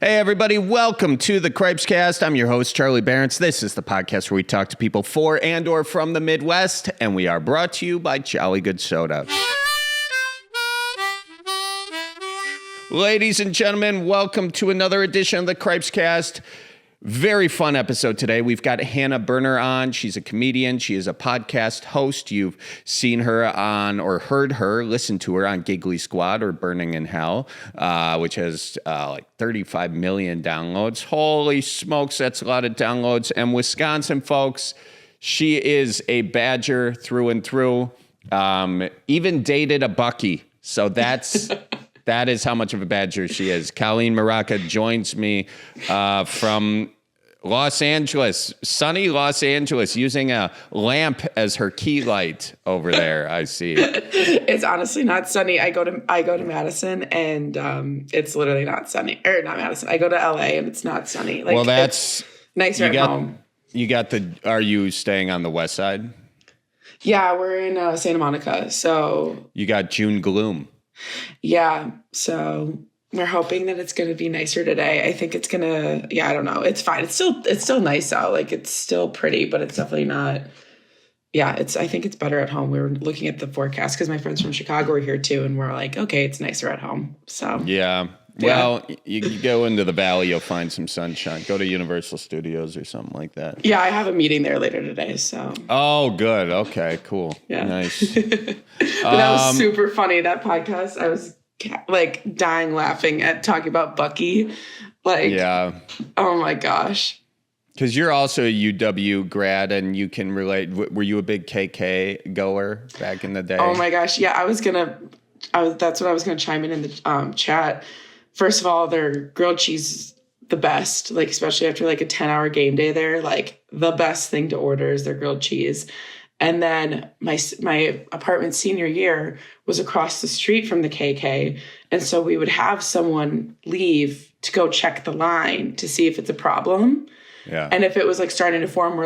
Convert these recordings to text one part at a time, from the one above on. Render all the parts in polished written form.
Hey, everybody. Welcome to the Cripescast. I'm your host, Charlie Barents. This is the podcast where we talk to people for and or from the Midwest, and we are brought to you by Jolly Good Soda. Ladies and gentlemen, welcome to another edition of the Cripescast. Very fun episode today. We've got Hannah Berner on. She's a comedian. She is a podcast host. You've seen her on or heard her, listened to her on Giggly Squad or Burning in Hell, which has like 35 million downloads. Holy smokes, that's a lot of downloads. And Wisconsin, folks, she is a Badger through and through. Even dated a Bucky. So that's... That is how much of a Badger she is. Colleen Maraca joins me from Los Angeles, sunny Los Angeles, using a lamp as her key light over there. I see. It's honestly not sunny. I go to Madison, and it's literally not sunny. Or not Madison. I go to LA, and it's not sunny. Like, well, that's nicer at home. Are you staying on the west side? Yeah, we're in Santa Monica. So you got June gloom. Yeah, so we're hoping that it's going to be nicer today. I think it's going to, I don't know. It's fine. It's still nice out. Like, it's still pretty, but it's definitely not. Yeah, I think it's better at home. We were looking at the forecast because my friends from Chicago are here too, and we're like, okay, it's nicer at home. So yeah. Well, you go into the valley, you'll find some sunshine. Go to Universal Studios or something like that. Yeah, I have a meeting there later today, so. Oh, good. Okay, cool. Yeah. Nice. But that was super funny, that podcast. I was like dying laughing at talking about Bucky. Like, yeah. Oh my gosh. Because you're also a UW grad and you can relate. Were you a big KK goer back in the day? Oh my gosh. Yeah, that's what I was going to chime in the chat. First of all, their grilled cheese is the best, like, especially after like a 10-hour game day there. Like, the best thing to order is their grilled cheese. And then my apartment senior year was across the street from the KK. And so we would have someone leave to go check the line to see if it's a problem. Yeah. And if it was like starting to form,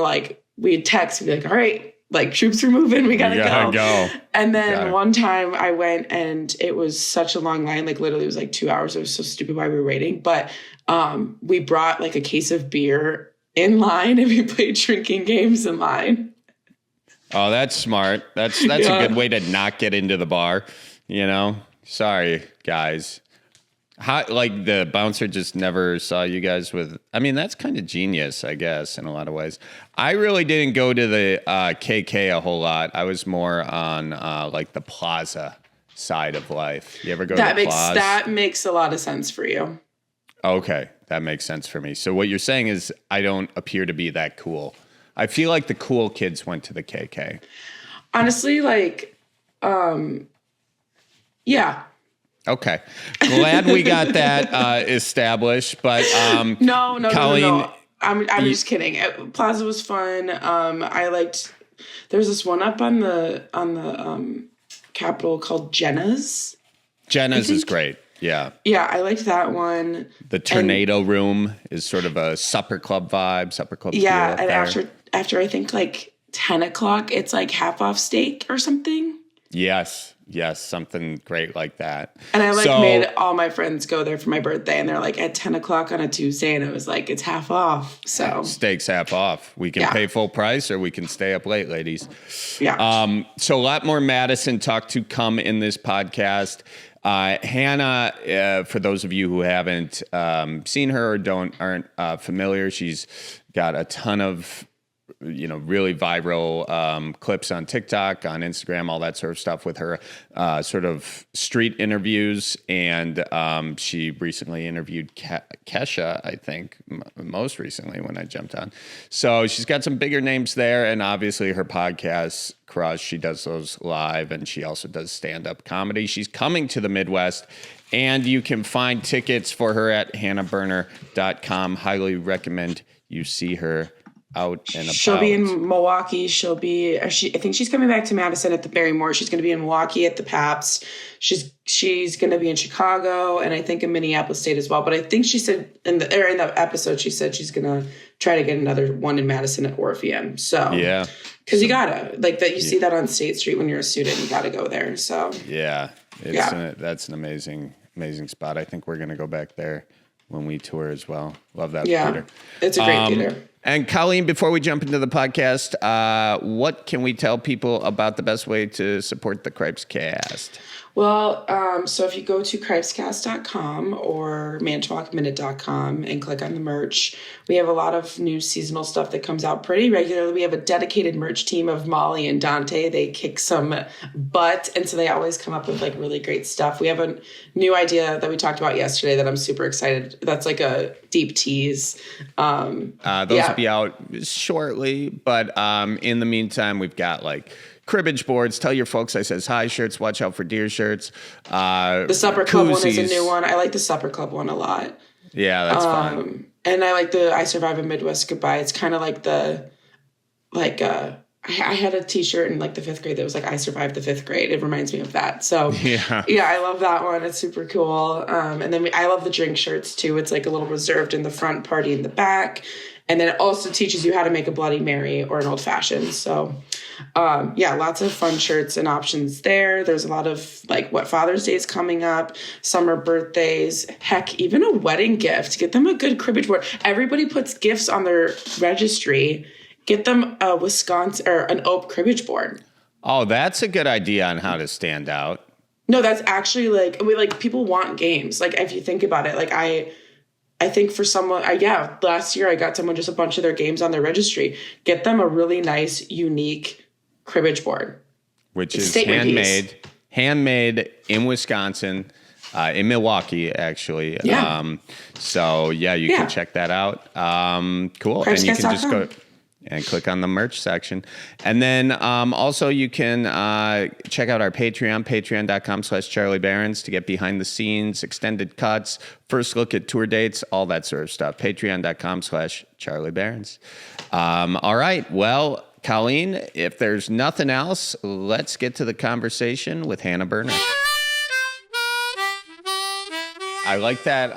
we'd text, we'd be like, all right, like, troops are moving, we gotta go. And then one time I went and it was such a long line, like literally it was like 2 hours. It was so stupid why we were waiting. But we brought like a case of beer in line and we played drinking games in line. Oh, that's smart. That's a good way to not get into the bar, you know? Sorry, guys. Like, the bouncer just never saw you guys with... I mean, that's kind of genius, I guess, in a lot of ways. I really didn't go to the KK a whole lot. I was more on, like, the plaza side of life. You ever go to the plaza? That makes a lot of sense for you. Okay, that makes sense for me. So what you're saying is I don't appear to be that cool. I feel like the cool kids went to the KK. Honestly, like, yeah. Okay. Glad we got that established, but No. Colleen, I'm just kidding. Plaza was fun. I liked, there's this one up on the Capitol called Jenna's. Jenna's is great. Yeah. Yeah, I liked that one. The Tornado Room is sort of a supper club vibe, supper club feel. Yeah, and after I think like 10 o'clock, it's like half off steak or something. Yes, something great like that. And I made all my friends go there for my birthday, and they're like at 10 o'clock on a Tuesday, and it was like, it's half off. So steak's half off. We can pay full price or we can stay up late, ladies. Yeah. So a lot more Madison talk to come in this podcast. Hannah, for those of you who haven't seen her or aren't familiar, she's got a ton of really viral clips on TikTok, on Instagram, all that sort of stuff with her sort of street interviews. And she recently interviewed Kesha, I think, most recently when I jumped on. So she's got some bigger names there. And obviously her podcast, Crush, she does those live. And she also does stand-up comedy. She's coming to the Midwest. And you can find tickets for her at hannahberner.com. Highly recommend you see her out and about. She'll be in Milwaukee. I think she's coming back to Madison at the Barrymore. She's going to be in Milwaukee at the Paps. She's going to be in Chicago and I think in Minneapolis State as well. But I think she said in the episode, she said she's going to try to get another one in Madison at Orpheum. So yeah, because you gotta like that. You see that on State Street when you're a student. You got to go there. So yeah, that's an amazing spot. I think we're going to go back there when we tour as well. Love that theater. It's a great theater. And Colleen, before we jump into the podcast, what can we tell people about the best way to support the Cripescast? Well, so if you go to cripescast.com or manitowocminute.com and click on the merch, we have a lot of new seasonal stuff that comes out pretty regularly. We have a dedicated merch team of Molly and Dante. They kick some butt, and so they always come up with like really great stuff. We have a new idea that we talked about yesterday that I'm super excited. That's like a deep tease. Those will be out shortly, but in the meantime, we've got like cribbage boards, tell your folks I says hi shirts, watch out for deer shirts. The Supper Club one is a new one. I like the Supper Club one a lot. Yeah, that's fun. And I like the I Survive a Midwest Goodbye. It's kind of like I had a t-shirt in like the 5th grade that was like I survived the 5th grade. It reminds me of that. So yeah, I love that one. It's super cool. And then I love the drink shirts too. It's like a little reserved in the front, party in the back. And then it also teaches you how to make a Bloody Mary or an old fashioned. So lots of fun shirts and options there. There's a lot of like what Father's Day is coming up, summer birthdays, heck, even a wedding gift. Get them a good cribbage board. Everybody puts gifts on their registry. Get them a Wisconsin or an oak cribbage board. Oh, that's a good idea on how to stand out. No, that's actually like people want games. Like if you think about it, like I think for someone, last year I got someone just a bunch of their games on their registry. Get them a really nice, unique cribbage board. Which is handmade in Wisconsin, in Milwaukee, actually. Yeah. You can check that out. Cool. And you can just go and click on the merch section. And then also you can check out our Patreon, patreon.com/Charlie Barons to get behind the scenes, extended cuts, first look at tour dates, all that sort of stuff. Patreon.com/Charlie Barons. All right. Well, Colleen, if there's nothing else, let's get to the conversation with Hannah Berner. I like that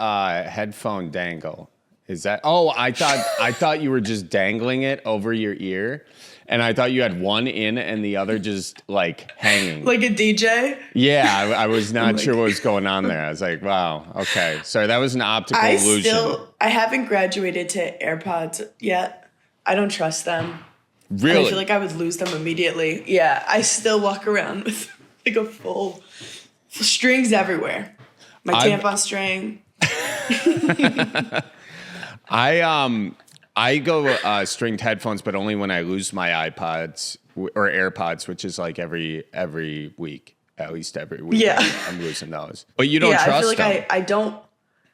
headphone dangle. Is that? Oh, I thought you were just dangling it over your ear, and I thought you had one in and the other just like hanging, like a DJ. Yeah, I was not sure what was going on there. I was like, wow, okay, sorry, that was an optical illusion. I haven't graduated to AirPods yet. I don't trust them. Really? And I feel like I would lose them immediately. Yeah, I still walk around with like a full strings everywhere. My tampon string. I go stringed headphones, but only when I lose my iPods or AirPods, which is like every week, at least every week. Yeah, I'm losing those. But you don't trust them. I feel like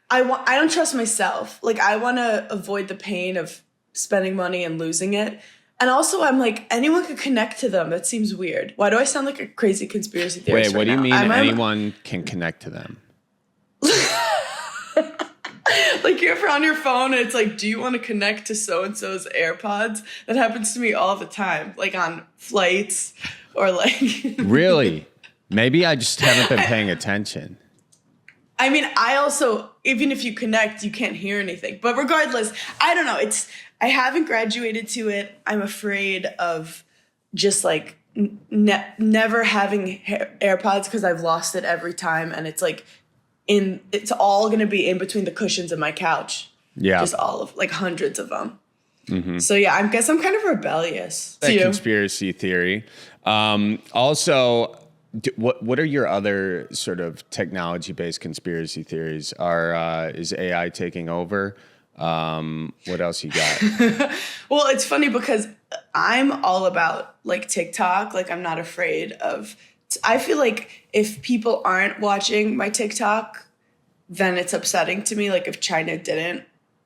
I don't trust myself. Like I want to avoid the pain of spending money and losing it. And also, I'm like, anyone could connect to them. That seems weird. Why do I sound like a crazy conspiracy theorist? Wait, what do you mean anyone can connect to them? Like you're ever on your phone and it's like, do you want to connect to so-and-so's AirPods? That happens to me all the time, like on flights or like... Really? Maybe I just haven't been paying attention. I mean, I also, even if you connect, you can't hear anything. But regardless, I don't know. I haven't graduated to it. I'm afraid of just like never having AirPods because I've lost it every time. And it's like, it's all going to be in between the cushions of my couch. Yeah. Just all of like hundreds of them. Mm-hmm. So yeah, I guess I'm kind of rebellious. That conspiracy theory. Also, what are your other sort of technology-based conspiracy theories? Is AI taking over? What else you got? Well, it's funny because I'm all about like TikTok. Like I'm not afraid of... I feel like if people aren't watching my TikTok, then it's upsetting to me. Like if China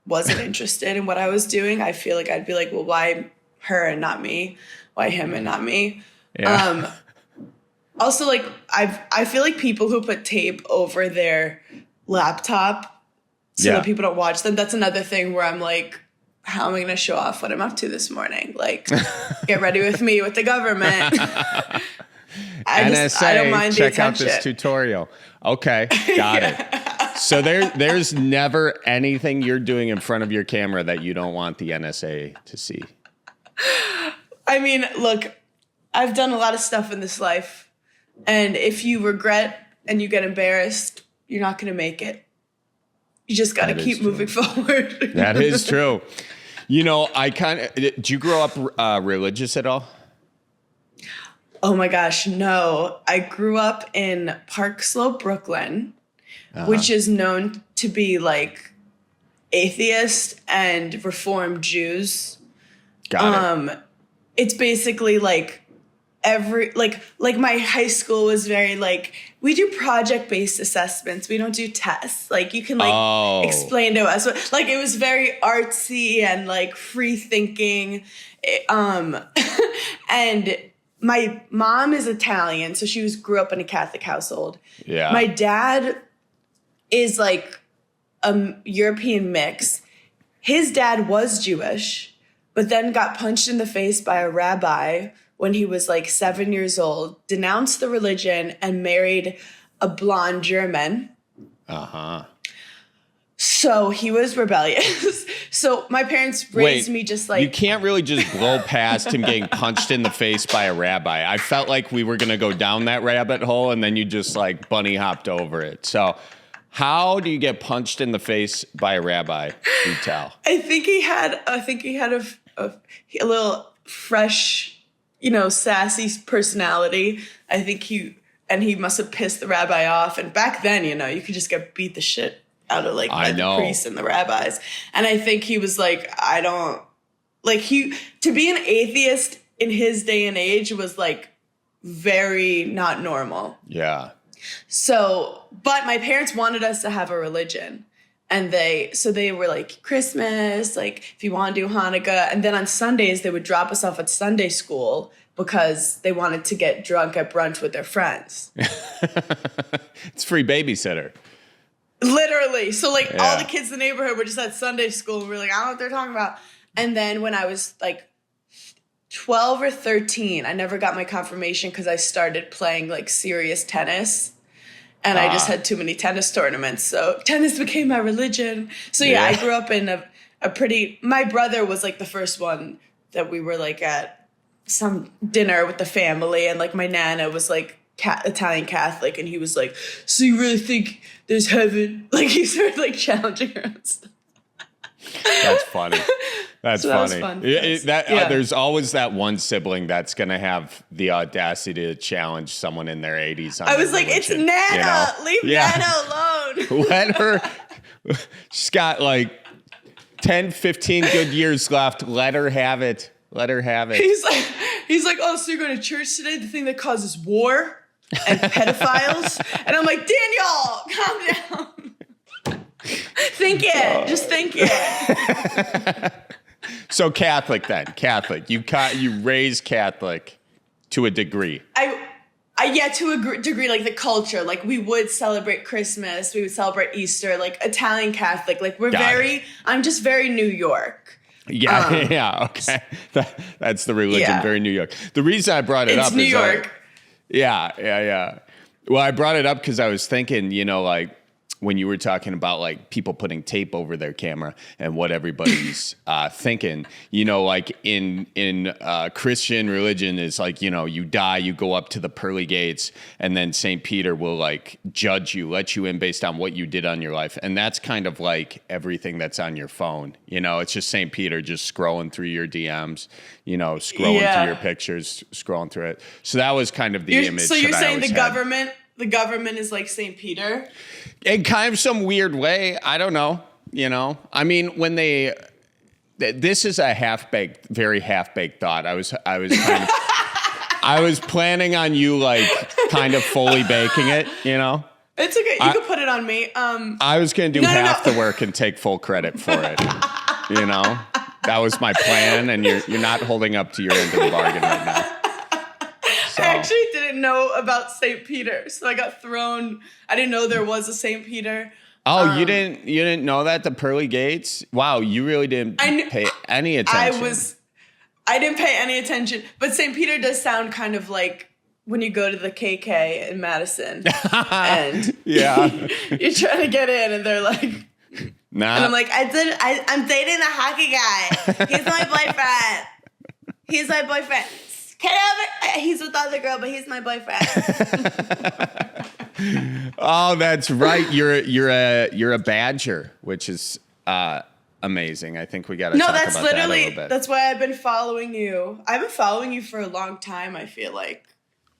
wasn't interested in what I was doing, I feel like I'd be like, well, why her and not me? Why him and not me? Yeah. Also, like I feel like people who put tape over their laptop so that people don't watch them, that's another thing where I'm like, how am I going to show off what I'm up to this morning? Like, get ready with me with the government. NSA, I don't mind check out this tutorial. Okay, got it. So there's never anything you're doing in front of your camera that you don't want the NSA to see. I mean, look, I've done a lot of stuff in this life. And if you regret and you get embarrassed, you're not going to make it. You just got to That keep is true. moving forward. That is true. You know, did you grow up religious at all? Oh my gosh, no. I grew up in Park Slope, Brooklyn, which is known to be like atheist and Reformed Jews. Got it. It's basically like my high school was very like, we do project-based assessments. We don't do tests. Like you can explain to us. Like it was very artsy and like free thinking. And my mom is Italian, so she grew up in a Catholic household. Yeah. My dad is like a European mix. His dad was Jewish, but then got punched in the face by a rabbi when he was like 7 years old, denounced the religion, and married a blonde German. Uh-huh. So he was rebellious. So my parents raised me just like... You can't really just blow past him getting punched in the face by a rabbi. I felt like we were going to go down that rabbit hole, and then you just like bunny hopped over it. So how do you get punched in the face by a rabbi? You tell. I think he had a little fresh, sassy personality. I think he must have pissed the rabbi off. And back then, you could just get beat the shit out of by the priests and the rabbis. And I think he was like, to be an atheist in his day and age was like very not normal. Yeah. So, but my parents wanted us to have a religion. And they were like, Christmas, like if you want to do Hanukkah. And then on Sundays, they would drop us off at Sunday school because they wanted to get drunk at brunch with their friends. It's free babysitter. Literally. So all the kids in the neighborhood were just at Sunday school. And we were like, I don't know what they're talking about. And then when I was like 12 or 13, I never got my confirmation because I started playing like serious tennis. And I just had too many tennis tournaments. So tennis became my religion. So yeah. I grew up in a pretty, my brother was like the first one that we were like at some dinner with the family. And like my Nana was like Italian Catholic. And he was like, so you really think there's heaven? Like he started like challenging her and stuff. That's funny. That's funny. That was fun. There's always that one sibling that's going to have the audacity to challenge someone in their 80s. I was like, religion, it's Nana. Leave Nana alone. Let her. She's got like 10, 15 good years left. Let her have it. Let her have it. He's like, oh, so you're going to church today? The thing that causes war and pedophiles? And I'm like, Daniel, calm down. Think it. Just think it. So Catholic then. Catholic. You raised Catholic to a degree. To a degree, like the culture. Like we would celebrate Christmas. We would celebrate Easter. Like Italian Catholic. Like I'm just very New York. Yeah. Okay. That's the religion. Yeah. Very New York. The reason I brought it up is New York. Yeah. Well, I brought it up because I was thinking, like when you were talking about like people putting tape over their camera and what everybody's thinking, like in Christian religion is like, you die, you go up to the pearly gates, and then St. Peter will like judge you, let you in based on what you did on your life. And that's kind of like everything that's on your phone. It's just St. Peter just scrolling through your DMs, scrolling through your pictures, scrolling through it. So that was kind of the image. So you're saying the government. The government is like St. Peter? In kind of some weird way. I don't know. I mean, when this is a very half-baked thought. I was kind of, I was planning on you like kind of fully baking it, It's okay. You can put it on me. I was going to do half the work and take full credit for it. That was my plan, and you're not holding up to your end of the bargain right now. So. I actually didn't know about St. Peter, so I got thrown. I didn't know there was a St. Peter. Oh, you didn't know that, the pearly gates? Wow, you really didn't pay any attention. I didn't pay any attention, but St. Peter does sound kind of like when you go to the KK in Madison and you're trying to get in, and they're like, nah. And I'm like, I'm dating the hockey guy. He's my boyfriend. He's my boyfriend. He's with the other girl, but he's my boyfriend. Oh, that's right. You're a Badger, which is amazing. I think we got to talk about that a little bit. That's why I've been following you. I've been following you for a long time, I feel like.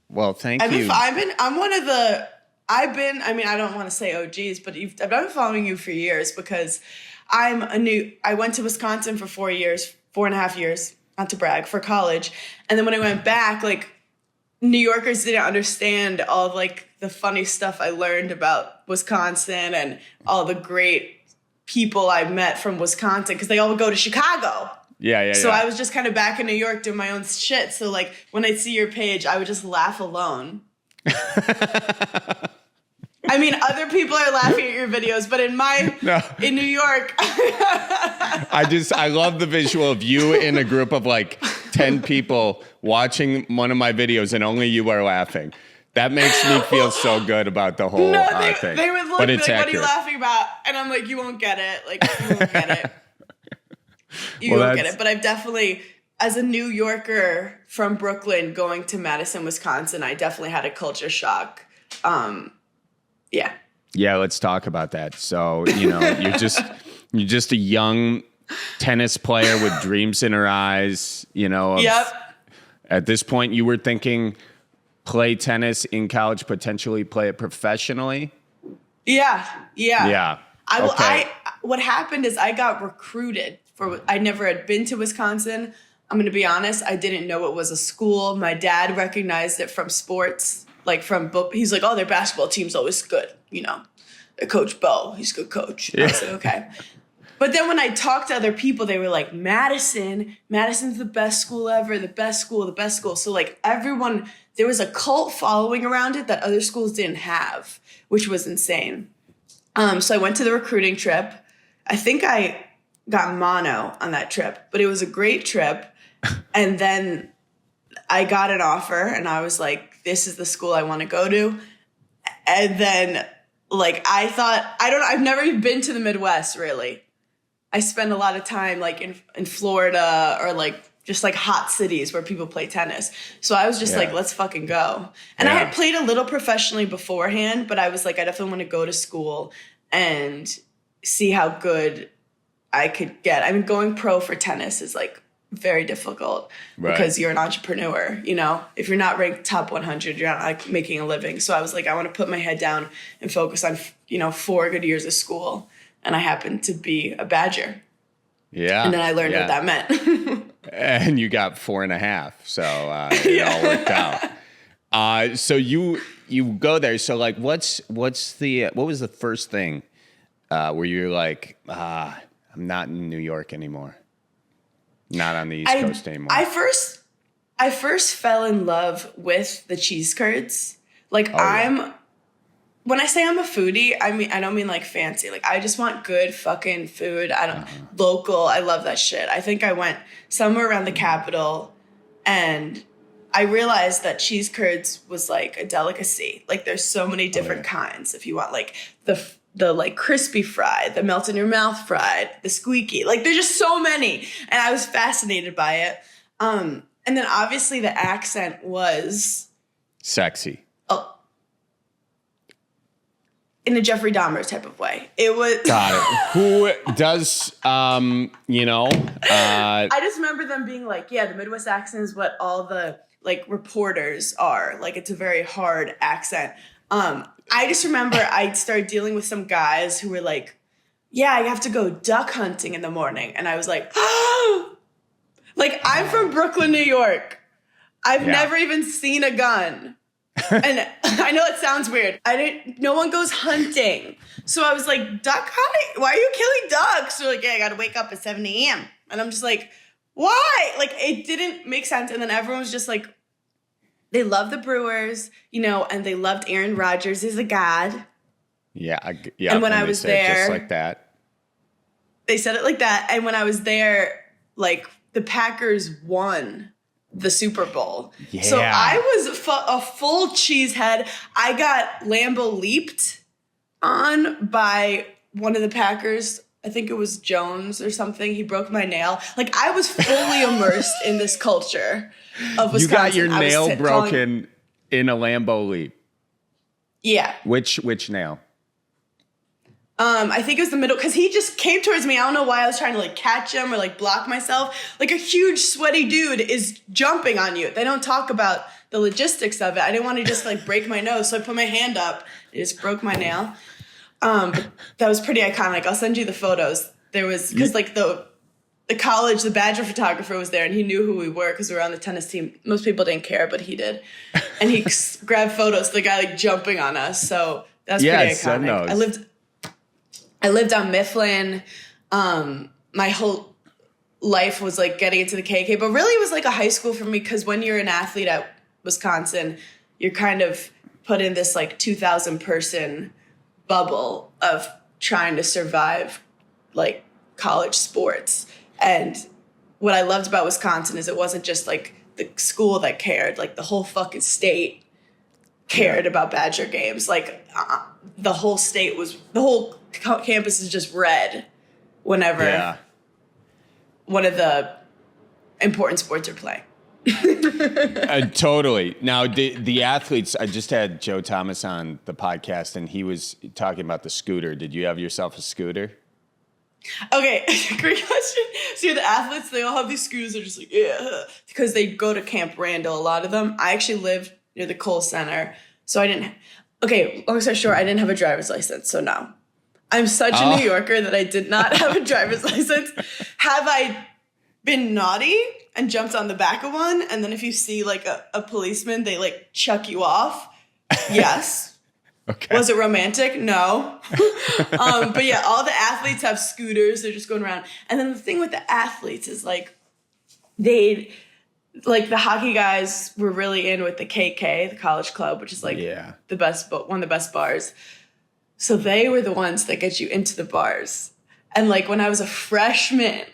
Well, thank you. I'm one of the, I don't want to say OGs, but I've been following you for years because I went to Wisconsin for 4.5 years, not to brag, for college. And then when I went back, like, New Yorkers didn't understand all of, like, the funny stuff I learned about Wisconsin and all the great people I met from Wisconsin because they all would go to Chicago. Yeah. So I was just kind of back in New York doing my own shit. So, like, when I'd see your page, I would just laugh alone. I mean, other people are laughing at your videos, but in New York. I love the visual of you in a group of like 10 people watching one of my videos and only you are laughing. That makes me feel so good about the whole thing. They would look but like, it's what are you laughing about? And I'm like, you won't get it. Like, you won't get it. You won't get it. But I've definitely, as a New Yorker from Brooklyn going to Madison, Wisconsin, I definitely had a culture shock. Yeah. Yeah, let's talk about that. So, you're just a young tennis player with dreams in her eyes, Yep. At this point you were thinking play tennis in college, potentially play it professionally? Yeah. Okay. What happened is I got recruited I never had been to Wisconsin. I'm going to be honest. I didn't know it was a school. My dad recognized it from sports, like he's like, oh, their basketball team's always good. Coach Bo, he's a good coach. Yeah. I said, okay. But then when I talked to other people, they were like, Madison's the best school ever, the best school. So like everyone, there was a cult following around it that other schools didn't have, which was insane. So I went to the recruiting trip. I think I got mono on that trip, but it was a great trip. And then I got an offer and I was like, this is the school I want to go to. And then like, I thought, I've never been to the Midwest really. I spend a lot of time like in Florida or like just like hot cities where people play tennis. So I was just like, let's fucking go. And I had played a little professionally beforehand, but I was like, I definitely want to go to school and see how good I could get. I mean, going pro for tennis is like very difficult because you're an entrepreneur, if you're not ranked top 100, you're not like making a living. So I was like, I want to put my head down and focus on, 4 good years of school. And I happened to be a Badger. Yeah. And then I learned what that meant. And you got 4.5. So it all worked out. So you go there. So like, what was the first thing where you're like, I'm not in New York anymore. Not on the East Coast anymore. I first fell in love with the cheese curds. Like when I say I'm a foodie, I don't mean like fancy. Like I just want good fucking food. Local. I love that shit. I think I went somewhere around the Capitol and I realized that cheese curds was like a delicacy. Like there's so many different kinds. If you want like the like crispy fried, the melt in your mouth fried, the squeaky, like there's just so many. And I was fascinated by it. And then obviously the accent was sexy. In a Jeffrey Dahmer type of way. It was. Got it. Who does, I just remember them being like, the Midwest accent is what all the like reporters are. Like it's a very hard accent. I just remember I started dealing with some guys who were like, I have to go duck hunting in the morning. And I was like, like I'm from Brooklyn, New York. I've never even seen a gun. And I know it sounds weird. No one goes hunting. So I was like, duck hunting? Why are you killing ducks? They're like, I gotta wake up at 7 a.m. And I'm just like, why? Like it didn't make sense. And then everyone was just like, they love the Brewers, and they loved Aaron Rodgers as a god. Yeah. And when I was there, just like that. They said it like that. And when I was there, like the Packers won the Super Bowl. Yeah. So I was a full cheesehead. I got Lambeau leaped on by one of the Packers. I think it was Jones or something. He broke my nail. Like I was fully immersed in this culture of Wisconsin. You got your nail broken in a Lambeau leap. Yeah. Which nail? I think it was the middle, because he just came towards me. I don't know why I was trying to like catch him or like block myself. Like a huge sweaty dude is jumping on you. They don't talk about the logistics of it. I didn't want to just like break my nose, so I put my hand up. It just broke my nail. But that was pretty iconic. I'll send you the photos. There was, because like the college, the Badger photographer was there, and he knew who we were because we were on the tennis team. Most people didn't care, but he did. And he grabbed photos of the guy like jumping on us. So that's pretty iconic. I lived on Mifflin. My whole life was like getting into the KK, but really it was like a high school for me, because when you're an athlete at Wisconsin, you're kind of put in this like 2,000 person bubble of trying to survive like college sports. And what I loved about Wisconsin is it wasn't just like the school that cared, like the whole fucking state cared about Badger games. Like the whole campus is just red whenever one of the important sports are playing. Totally. Now, the athletes, I just had Joe Thomas on the podcast, and he was talking about the scooter. Did you have yourself a scooter? Okay, great question. So the athletes, they all have these scooters. They're just like, yeah, because they go to Camp Randall, a lot of them. I actually lived near the Kohl Center, so I didn't. Okay, long story short, I didn't have a driver's license, so no. I'm such a New Yorker that I did not have a driver's license. Have I been naughty and jumped on the back of one, and then if you see like a policeman, they like chuck you off? Yes. Okay. Was it romantic? No. But yeah, all the athletes have scooters. They're just going around. And then the thing with the athletes is like the hockey guys were really in with the KK, the college club, which is like the best, one of the best bars. So they were the ones that get you into the bars. And like when I was a freshman,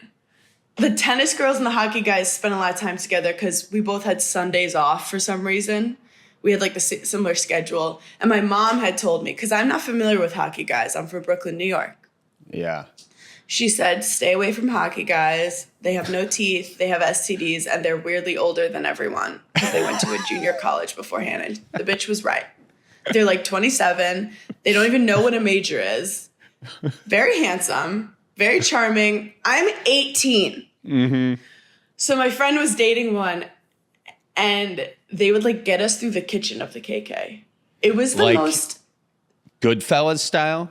the tennis girls and the hockey guys spent a lot of time together because we both had Sundays off for some reason. We had like the similar schedule. And my mom had told me, because I'm not familiar with hockey guys. I'm from Brooklyn, New York. Yeah. She said, stay away from hockey guys. They have no teeth. They have STDs. And they're weirdly older than everyone because they went to a junior college beforehand. And the bitch was right. They're like 27. They don't even know what a major is. Very handsome. Very charming. I'm 18. Mm-hmm. So my friend was dating one, and they would like get us through the kitchen of the KK. It was the most Goodfellas style.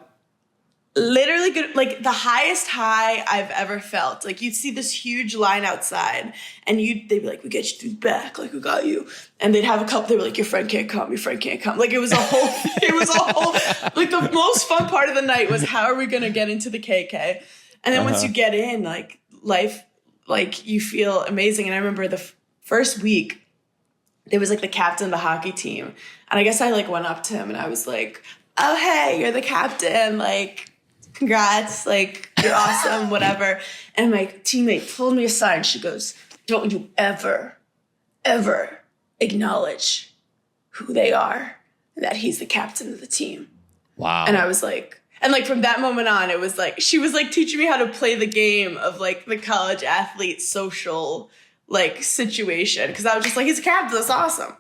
Literally good, like the highest high I've ever felt. Like you'd see this huge line outside, and they'd be like, "We get you through the back, like we got you." And they'd have a couple. They were like, "Your friend can't come. Your friend can't come." Like it was a whole. Like the most fun part of the night was how are we gonna get into the KK? And then once you get in, like life, like you feel amazing. And I remember the first week, there was like the captain of the hockey team, and I guess I like went up to him and I was like, "Oh hey, you're the captain, like." Congrats, like, you're awesome, whatever. And my teammate pulled me aside and she goes, don't you ever, ever acknowledge who they are and that he's the captain of the team. Wow. And I was like, and like from that moment on, it was like, she was like teaching me how to play the game of like the college athlete social like situation. Cause I was just like, he's a captain, that's awesome.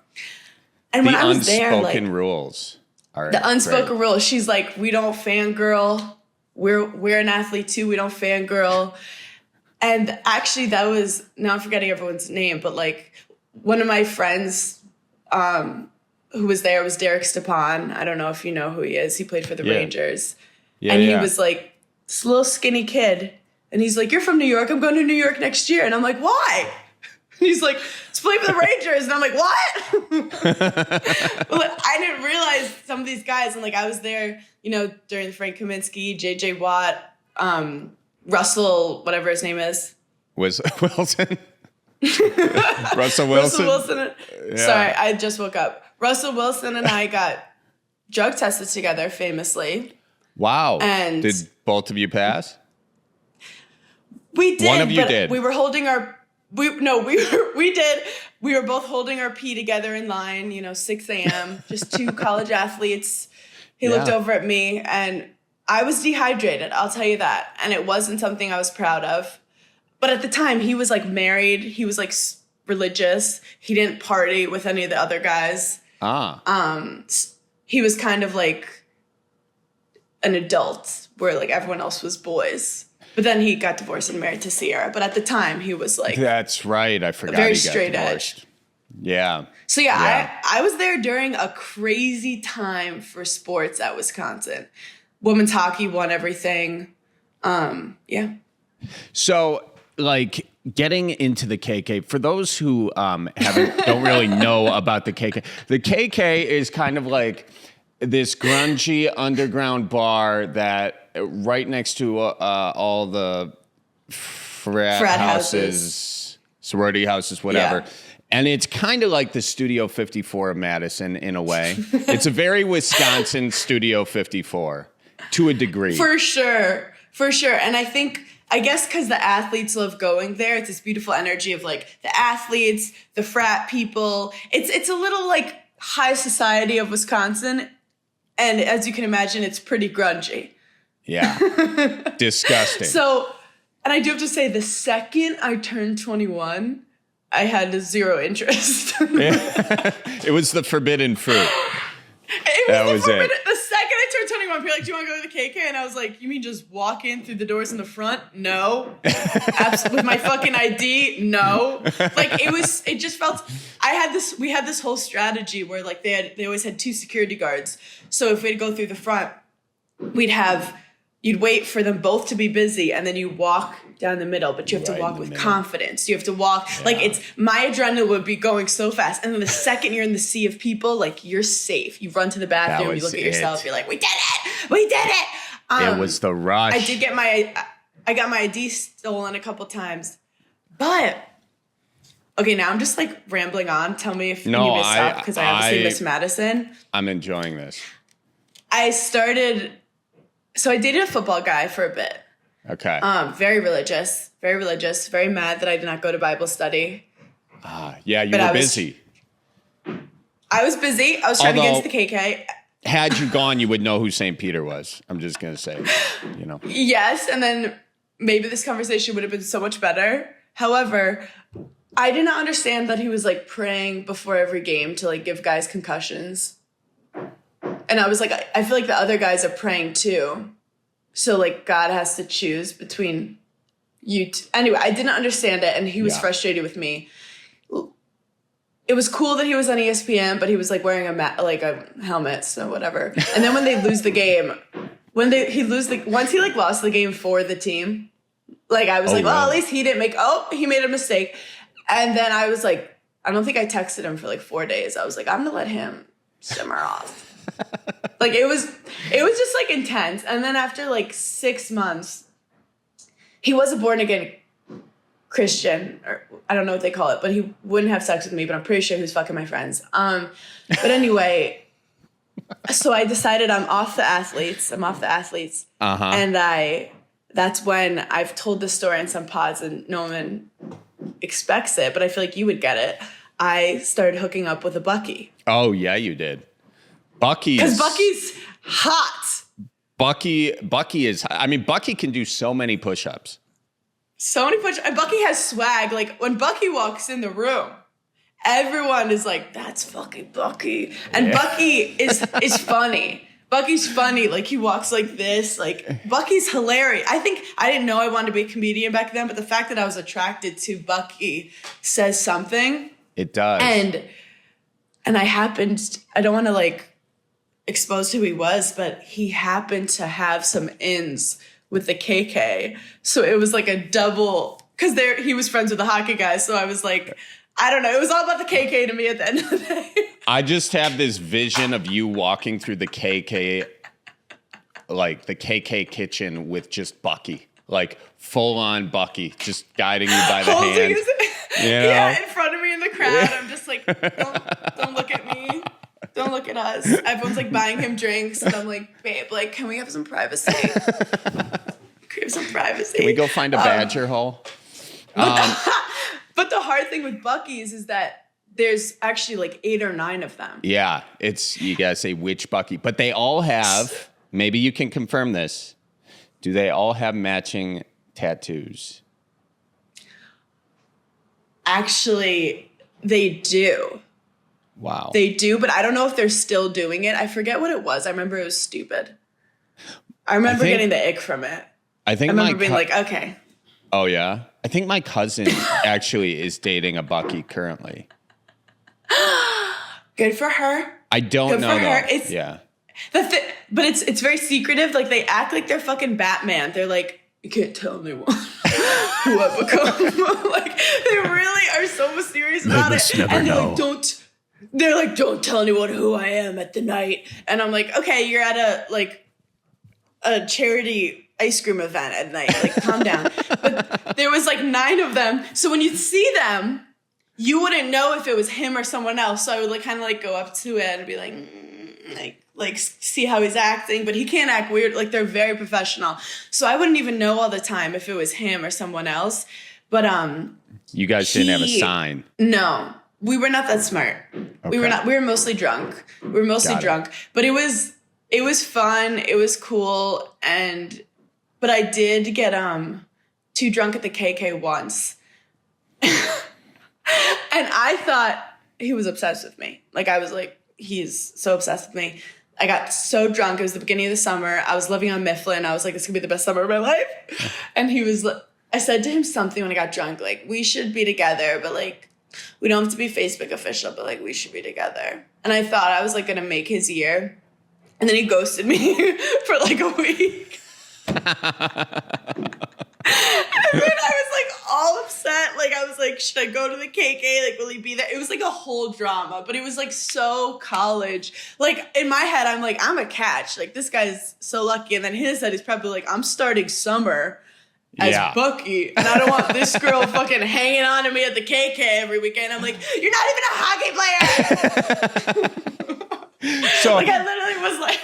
And when I was there, like. The unspoken rules. The unspoken rules. She's like, we don't fangirl. We're an athlete too. We don't fangirl. And actually that was, now I'm forgetting everyone's name, but like one of my friends who was there was Derek Stepan. I don't know if you know who he is. He played for the Rangers. Yeah, and he was like this little skinny kid. And he's like, you're from New York. I'm going to New York next year. And I'm like, why? And he's like, let's play for the Rangers. And I'm like, what? But I didn't realize some of these guys. And like, I was there, you know, during Frank Kaminsky, JJ Watt, Russell, whatever his name is. Wilson? Russell Wilson. Yeah. Sorry, I just woke up. Russell Wilson and I got drug tested together famously. Wow. And did both of you pass? We did. One of you did. We were holding our... We did. We were both holding our pee together in line, you know, 6 a.m., just two college athletes. He looked over at me and I was dehydrated. I'll tell you that. And it wasn't something I was proud of. But at the time he was like married. He was like religious. He didn't party with any of the other guys. he was kind of like an adult where like everyone else was boys. But then he got divorced and married to Sierra. But at the time, he was like... That's right. I forgot very he got straight divorced. edge. Yeah. So yeah. I was there during a crazy time for sports at Wisconsin. Women's hockey won everything. Yeah. So like getting into the KK, for those who don't really know about the KK is kind of like this grungy underground bar that right next to all the frat houses, sorority houses, whatever. Yeah. And it's kind of like the Studio 54 of Madison in a way. It's a very Wisconsin Studio 54 to a degree. For sure. And I guess because the athletes love going there, it's this beautiful energy of like the athletes, the frat people. It's a little like high society of Wisconsin. And as you can imagine, it's pretty grungy. Yeah. Disgusting. So, and I do have to say, the second I turned 21, I had zero interest. It was the forbidden fruit. The second I turned 21, people were like, do you want to go to the KK? And I was like, you mean just walk in through the doors in the front? No. With my fucking ID? No. Like it just felt, we had this whole strategy where like they always had 2 security guards. So if we'd go through the front, you'd wait for them both to be busy and then you walk down the middle, but you have to walk with confidence. You have to walk like my adrenaline would be going so fast. And then the second you're in the sea of people, like you're safe. You run to the bathroom, you look at yourself, you're like, we did it. It was the rush. I got my ID stolen a couple times, but okay, now I'm just like rambling on. Tell me if you need me to stop because I obviously miss Madison. I'm enjoying this. So I dated a football guy for a bit. Okay. Very religious, very mad that I did not go to Bible study. Yeah, you were busy. I was busy. I was trying to get into the KK. Had you gone, you would know who St. Peter was. I'm just going to say, Yes, and then maybe this conversation would have been so much better. However, I did not understand that he was like praying before every game to like give guys concussions. And I was like, I feel like the other guys are praying too. So like God has to choose between you. Anyway, I didn't understand it. And he was frustrated with me. It was cool that he was on ESPN, but he was like wearing a helmet. So whatever. And then when they lose the game, once he like lost the game for the team, like I was well, at least he didn't he made a mistake. And then I was like, I don't think I texted him for like 4 days. I was like, I'm going to let him simmer off. Like it was just like intense. And then after like 6 months, he was a born again Christian, or I don't know what they call it, but he wouldn't have sex with me, but I'm pretty sure he was fucking my friends. But anyway, so I decided I'm off the athletes. Uh-huh. And that's when I've told this story in some pods and no one expects it, but I feel like you would get it. I started hooking up with a Bucky. Oh yeah, you did. Bucky's. Because Bucky's hot. Bucky is, I mean, Bucky can do so many push-ups. Bucky has swag. Like when Bucky walks in the room, everyone is like, that's fucking Bucky. And Bucky is funny. Bucky's funny. Like he walks like this. Like Bucky's hilarious. I think I didn't know I wanted to be a comedian back then, but the fact that I was attracted to Bucky says something. It does. And I don't want to like expose who he was, but he happened to have some ins with the KK. So it was like a double, because he was friends with the hockey guys. So I was like, I don't know. It was all about the KK to me at the end of the day. I just have this vision of you walking through the KK, like the KK kitchen with just Bucky, like full on Bucky, just guiding you by the hand. Yeah, in front of me in the crowd. I'm just like, don't look at me. Don't look at us. Everyone's like buying him drinks. And I'm like, babe, like, can we have some privacy? Can we go find a badger hole? But the hard thing with Bucky's is that there's actually like 8 or 9 of them. Yeah, you gotta say which Bucky. But they all have, maybe you can confirm this, do they all have matching tattoos? Actually, they do. Wow. They do, but I don't know if they're still doing it. I forget what it was. I remember it was stupid. I remember getting the ick from it. I remember being like, okay. Oh, yeah? I think my cousin actually is dating a Bucky currently. Good for her. I don't know, though. Yeah. But it's very secretive. Like, they act like they're fucking Batman. They're like, you can't tell anyone who I become. Like, they really are so mysterious about it. And they're like, don't tell anyone who I am at the night. And I'm like, okay, you're at a charity ice cream event at night. Like, calm down. But there was like 9 of them. So when you see them, you wouldn't know if it was him or someone else. So I would like kind of like go up to it and be like see how he's acting. But he can't act weird. Like, they're very professional. So I wouldn't even know all the time if it was him or someone else. But you guys didn't have a sign. No. We were not that smart. Okay. We were mostly drunk. But it was fun. It was cool. But I did get too drunk at the KK once. And I thought he was obsessed with me. Like, I was like, he's so obsessed with me. I got so drunk. It was the beginning of the summer. I was living on Mifflin. I was like, this is gonna be the best summer of my life. And I said to him something when I got drunk, like, we should be together, but like, we don't have to be Facebook official, but like, we should be together. And I thought I was like gonna make his year. And then he ghosted me for like a week. And then I was like all upset. Like, I was like, should I go to the KK? Like, will he be there? It was like a whole drama, but it was like so college. Like, in my head, I'm like, I'm a catch. Like, this guy's so lucky. And then his head is probably like, I'm starting summer as Bucky, and I don't want this girl fucking hanging on to me at the KK every weekend. I'm like, you're not even a hockey player. So like, I literally was like.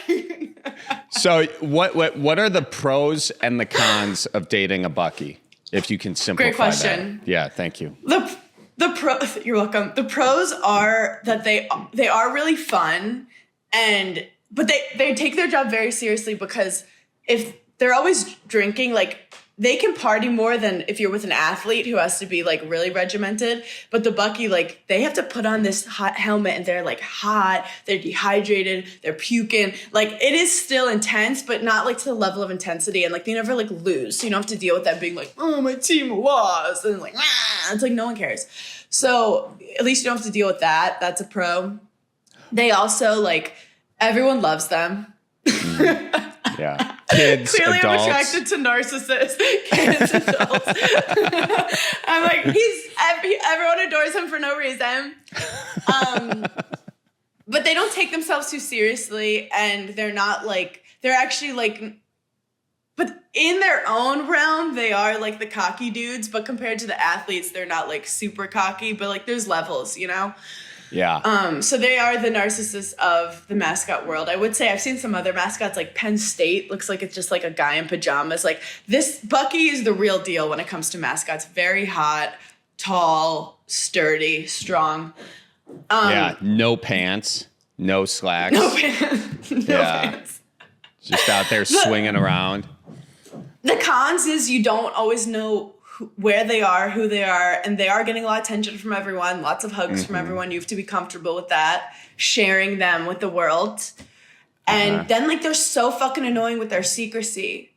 So what are the pros and the cons of dating a Bucky? If you can simplify Great question. That. Yeah, thank you. You're welcome. The pros are that they are really fun, but they take their job very seriously, because if they're always drinking, like, they can party more than if you're with an athlete who has to be like really regimented. But the Bucky, like, they have to put on this hot helmet and they're like hot, they're dehydrated, they're puking. Like, it is still intense, but not like to the level of intensity. And like, they never like lose. So you don't have to deal with that being like, oh, my team lost. And like, ah, it's like, no one cares. So at least you don't have to deal with that. That's a pro. They also, like, everyone loves them. Yeah. Kids, clearly adults. I'm attracted to narcissists. Kids, adults. I'm like, everyone adores him for no reason. But they don't take themselves too seriously, and they're not like, they're actually like, but in their own realm, they are like the cocky dudes, but compared to the athletes, they're not like super cocky, but like there's levels, you know? Yeah. So they are the narcissists of the mascot world. I would say I've seen some other mascots, like Penn State looks like it's just like a guy in pajamas. Like, this Bucky is the real deal when it comes to mascots. Very hot, tall, sturdy, strong. Yeah. No pants, no slacks. No pants. Pants. Just out there swinging around. The cons is you don't always know where they are, who they are, and they are getting a lot of attention from everyone, lots of hugs from everyone. You have to be comfortable with that, sharing them with the world. And then, like, they're so fucking annoying with their secrecy.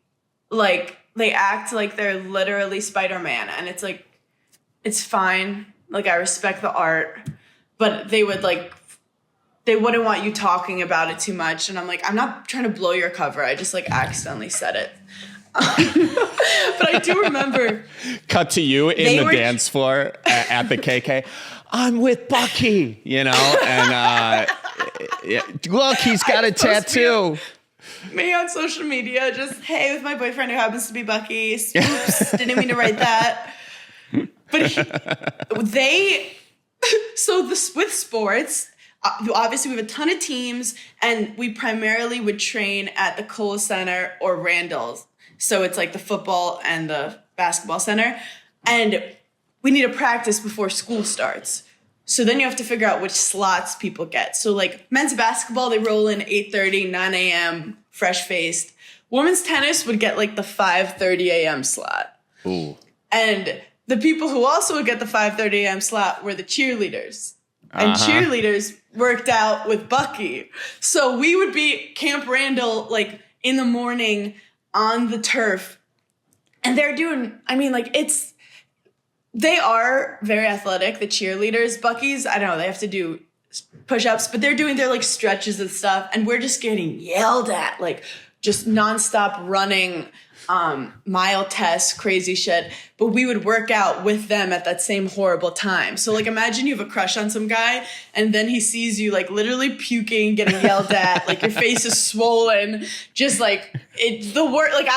Like, they act like they're literally Spider-Man, and it's like, it's fine. Like, I respect the art, but they would, like, they wouldn't want you talking about it too much. And I'm like, I'm not trying to blow your cover. I just, like, accidentally said it. But I do remember. Cut to you in the dance floor at the KK. I'm with Bucky, you know, and look, he's got a tattoo. Me on social media, just, hey, with my boyfriend who happens to be Bucky. Oops, didn't mean to write that. But with sports, obviously we have a ton of teams, and we primarily would train at the Kohl Center or Randall's. So it's like the football and the basketball center. And we need to practice before school starts. So then you have to figure out which slots people get. So like men's basketball, they roll in 8:30, 9 a.m., fresh-faced. Women's tennis would get like the 5:30 a.m. slot. Ooh. And the people who also would get the 5:30 a.m. slot were the cheerleaders. and cheerleaders worked out with Bucky. So we would be Camp Randall, like in the morning on the turf. And they're doing, I mean, like they are very athletic, the cheerleaders. Bucky's, I don't know, they have to do push-ups, but they're doing their like stretches and stuff. And we're just getting yelled at, like just nonstop running, mile tests, crazy shit. But we would work out with them at that same horrible time. So like imagine you have a crush on some guy and then he sees you like literally puking, getting yelled at, like your face is swollen, just like the word, like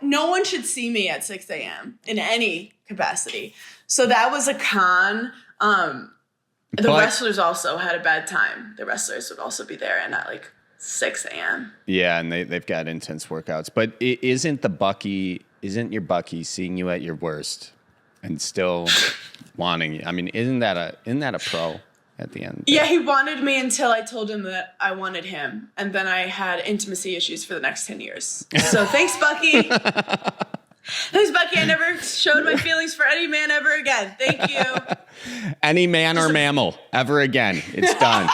no one should see me at 6 a.m. in any capacity. So that was a con. The wrestlers also had a bad time. The wrestlers would also be there and at like 6 a.m. Yeah, and they've got intense workouts. But isn't your Bucky seeing you at your worst and still wanting you? I mean, isn't that a pro at the end? Yeah, he wanted me until I told him that I wanted him. And then I had intimacy issues for the next 10 years. So thanks, Bucky. Thanks, Bucky. I never showed my feelings for any man ever again. Thank you. Any man or mammal ever again. It's done.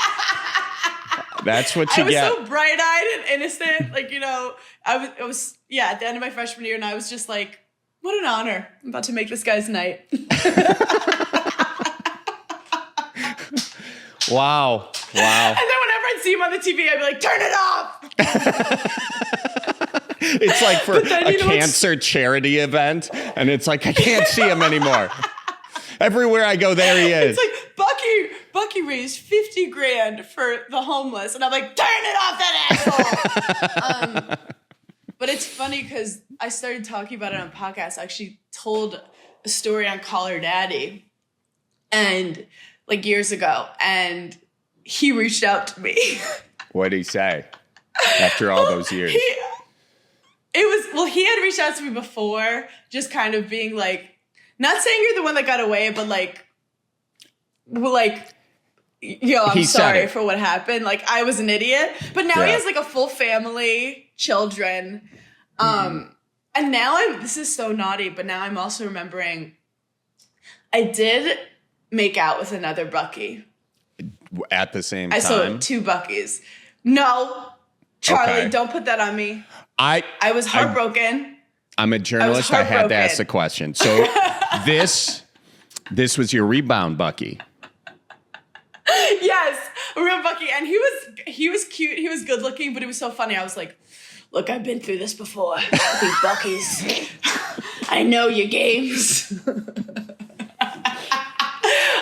That's what you get. I was so bright-eyed and innocent. Like, you know, I was at the end of my freshman year, and I was just like, what an honor. I'm about to make this guy's night. Wow. And then whenever I'd see him on the TV, I'd be like, turn it off. It's like for a cancer charity event, and it's like, I can't see him anymore. Everywhere I go, there he is. It's like, Bucky raised $50,000 for the homeless. And I'm like, turn it off, that asshole. But it's funny because I started talking about it on podcasts. I actually told a story on Call Her Daddy and like years ago. And he reached out to me. What did he say after all those years? He had reached out to me before, just kind of being like, not saying you're the one that got away, but like, yo, I'm sorry for what happened. Like, I was an idiot. But now he has like a full family, children. And now this is so naughty, but now I'm also remembering I did make out with another Bucky. At the same time? I saw 2 Buckys. No, Charlie, don't put that on me. I was heartbroken. I'm a journalist. I had to ask the question. So this was your rebound Bucky. Yes, real Bucky. And he was cute. He was good looking, but it was so funny. I was like, look, I've been through this before. These Buckys. I know your games.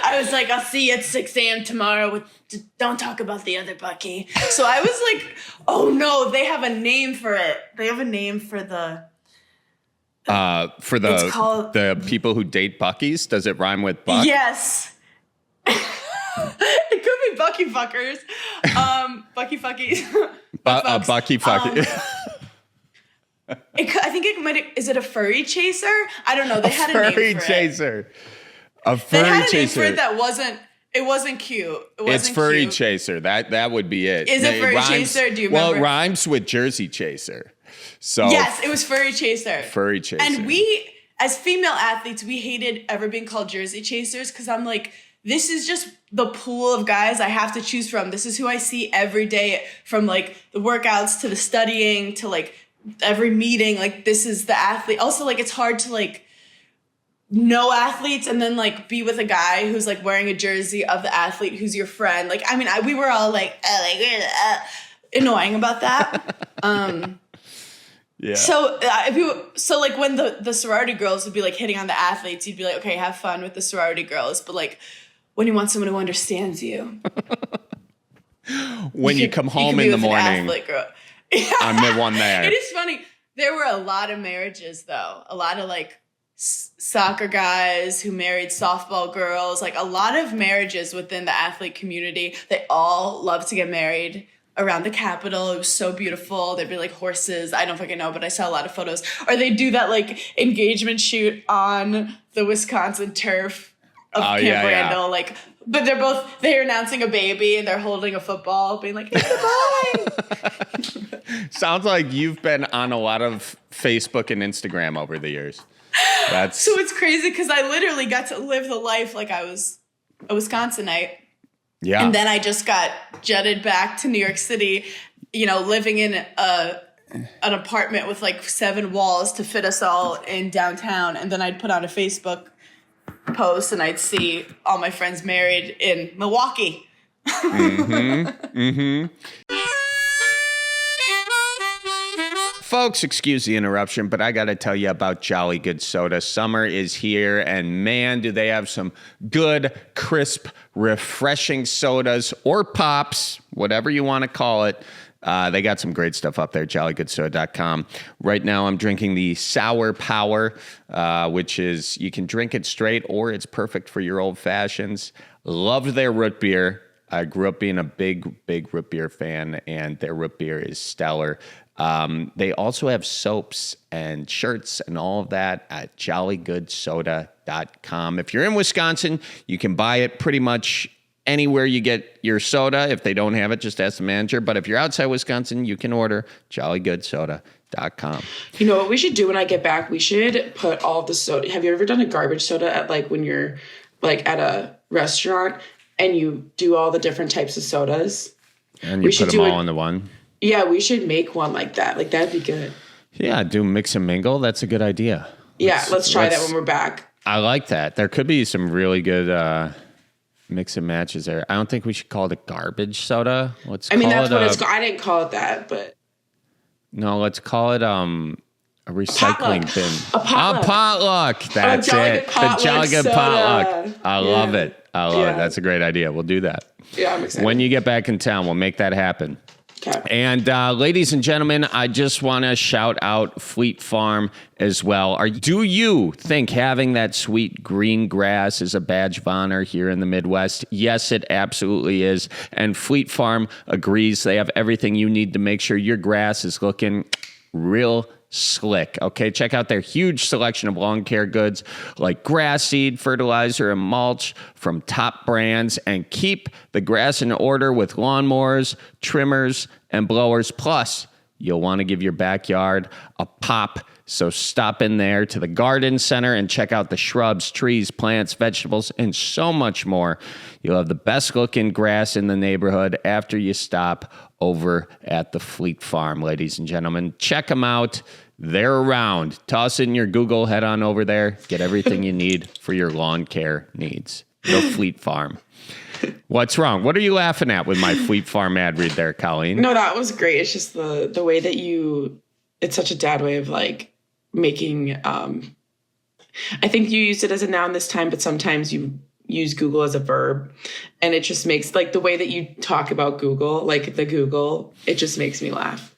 I was like, I'll see you at 6 a.m. tomorrow. Don't talk about the other Bucky. So I was like, oh no, they have a name for it. They have a name for the people who date Buckys. Does it rhyme with Buck? Yes. It could be Bucky fuckers. Bucky fuckies. Bucky fucky. I think it might. Is it a furry chaser? I don't know. They had a name for it. A furry they had a chaser. Name for it that wasn't. It wasn't cute. It's furry chaser. That would be it. Is it furry chaser? Do you remember? Well, it rhymes with Jersey chaser. So yes, it was furry chaser. Furry chaser. And we, as female athletes, we hated ever being called Jersey chasers because I'm like, this is just the pool of guys I have to choose from. This is who I see every day, from like the workouts to the studying to like every meeting. Like, this is the athlete. Also, like, it's hard to like know athletes and then like be with a guy who's like wearing a jersey of the athlete who's your friend. Like, I mean, we were all like annoying about that. Yeah. So like when the sorority girls would be like hitting on the athletes, you'd be like, okay, have fun with the sorority girls. But like when you want someone who understands you, when you come home in the morning, I'm the one there. It is funny. There were a lot of marriages though. A lot of like soccer guys who married softball girls, like a lot of marriages within the athlete community. They all love to get married around the Capitol. It was so beautiful. There'd be like horses. I don't fucking know, but I saw a lot of photos. Or they do that like engagement shoot on the Wisconsin turf of Camp Randall. Like, but they're announcing a baby and they're holding a football, being like, it's a boy. Sounds like you've been on a lot of Facebook and Instagram over the years. So it's crazy because I literally got to live the life like I was a Wisconsinite. Yeah. And then I just got jetted back to New York City, living in an apartment with like 7 walls to fit us all in downtown. And then I'd put on a Facebook post and I'd see all my friends married in Milwaukee. Folks, excuse the interruption, but I got to tell you about Jolly Good Soda. Summer is here, and man, do they have some good, crisp, refreshing sodas or pops, whatever you want to call it. They got some great stuff up there, jollygoodsoda.com. Right now, I'm drinking the Sour Power, which is, you can drink it straight or it's perfect for your old fashions. Loved their root beer. I grew up being a big root beer fan, and their root beer is stellar. They also have soaps and shirts and all of that at jollygoodsoda.com. If you're in Wisconsin, you can buy it pretty much anywhere you get your soda. If they don't have it, just ask the manager. But if you're outside Wisconsin, you can order jollygoodsoda.com. You know what we should do when I get back? We should put all of the soda. Have you ever done a garbage soda at like when you're like at a restaurant and you do all the different types of sodas? And you put them all into one? Yeah, we should make one like that. Like, that'd be good. Yeah, do mix and mingle. That's a good idea. Let's try that when we're back. I like that. There could be some really good mix and matches there. I don't think we should call it a garbage soda. That's what it's called. I didn't call it that, but... No, let's call it a recycling bin. A potluck. That's it. The Jolly Good Potluck. I love it. Yeah. That's a great idea. We'll do that. Yeah, I'm excited. When you get back in town, we'll make that happen. Okay. And ladies and gentlemen, I just want to shout out Fleet Farm as well. Do you think having that sweet green grass is a badge of honor here in the Midwest? Yes, it absolutely is. And Fleet Farm agrees. They have everything you need to make sure your grass is looking real slick. Okay, check out their huge selection of lawn care goods like grass seed, fertilizer, and mulch from top brands, and keep the grass in order with lawnmowers, trimmers, and blowers. Plus, you'll want to give your backyard a pop. So stop in there to the garden center and check out the shrubs, trees, plants, vegetables, and so much more. You'll have the best looking grass in the neighborhood after you stop over at the Fleet Farm, ladies and gentlemen. Check them out. They're around. Toss in your Google, head on over there. Get everything you need for your lawn care needs. The Fleet Farm. What's wrong? What are you laughing at with my Fleet Farm ad read there, Colleen? No, that was great. It's just the way that it's such a dad way of like making, I think you used it as a noun this time, but sometimes you use Google as a verb, and it just makes like the way that you talk about Google, like the Google, it just makes me laugh.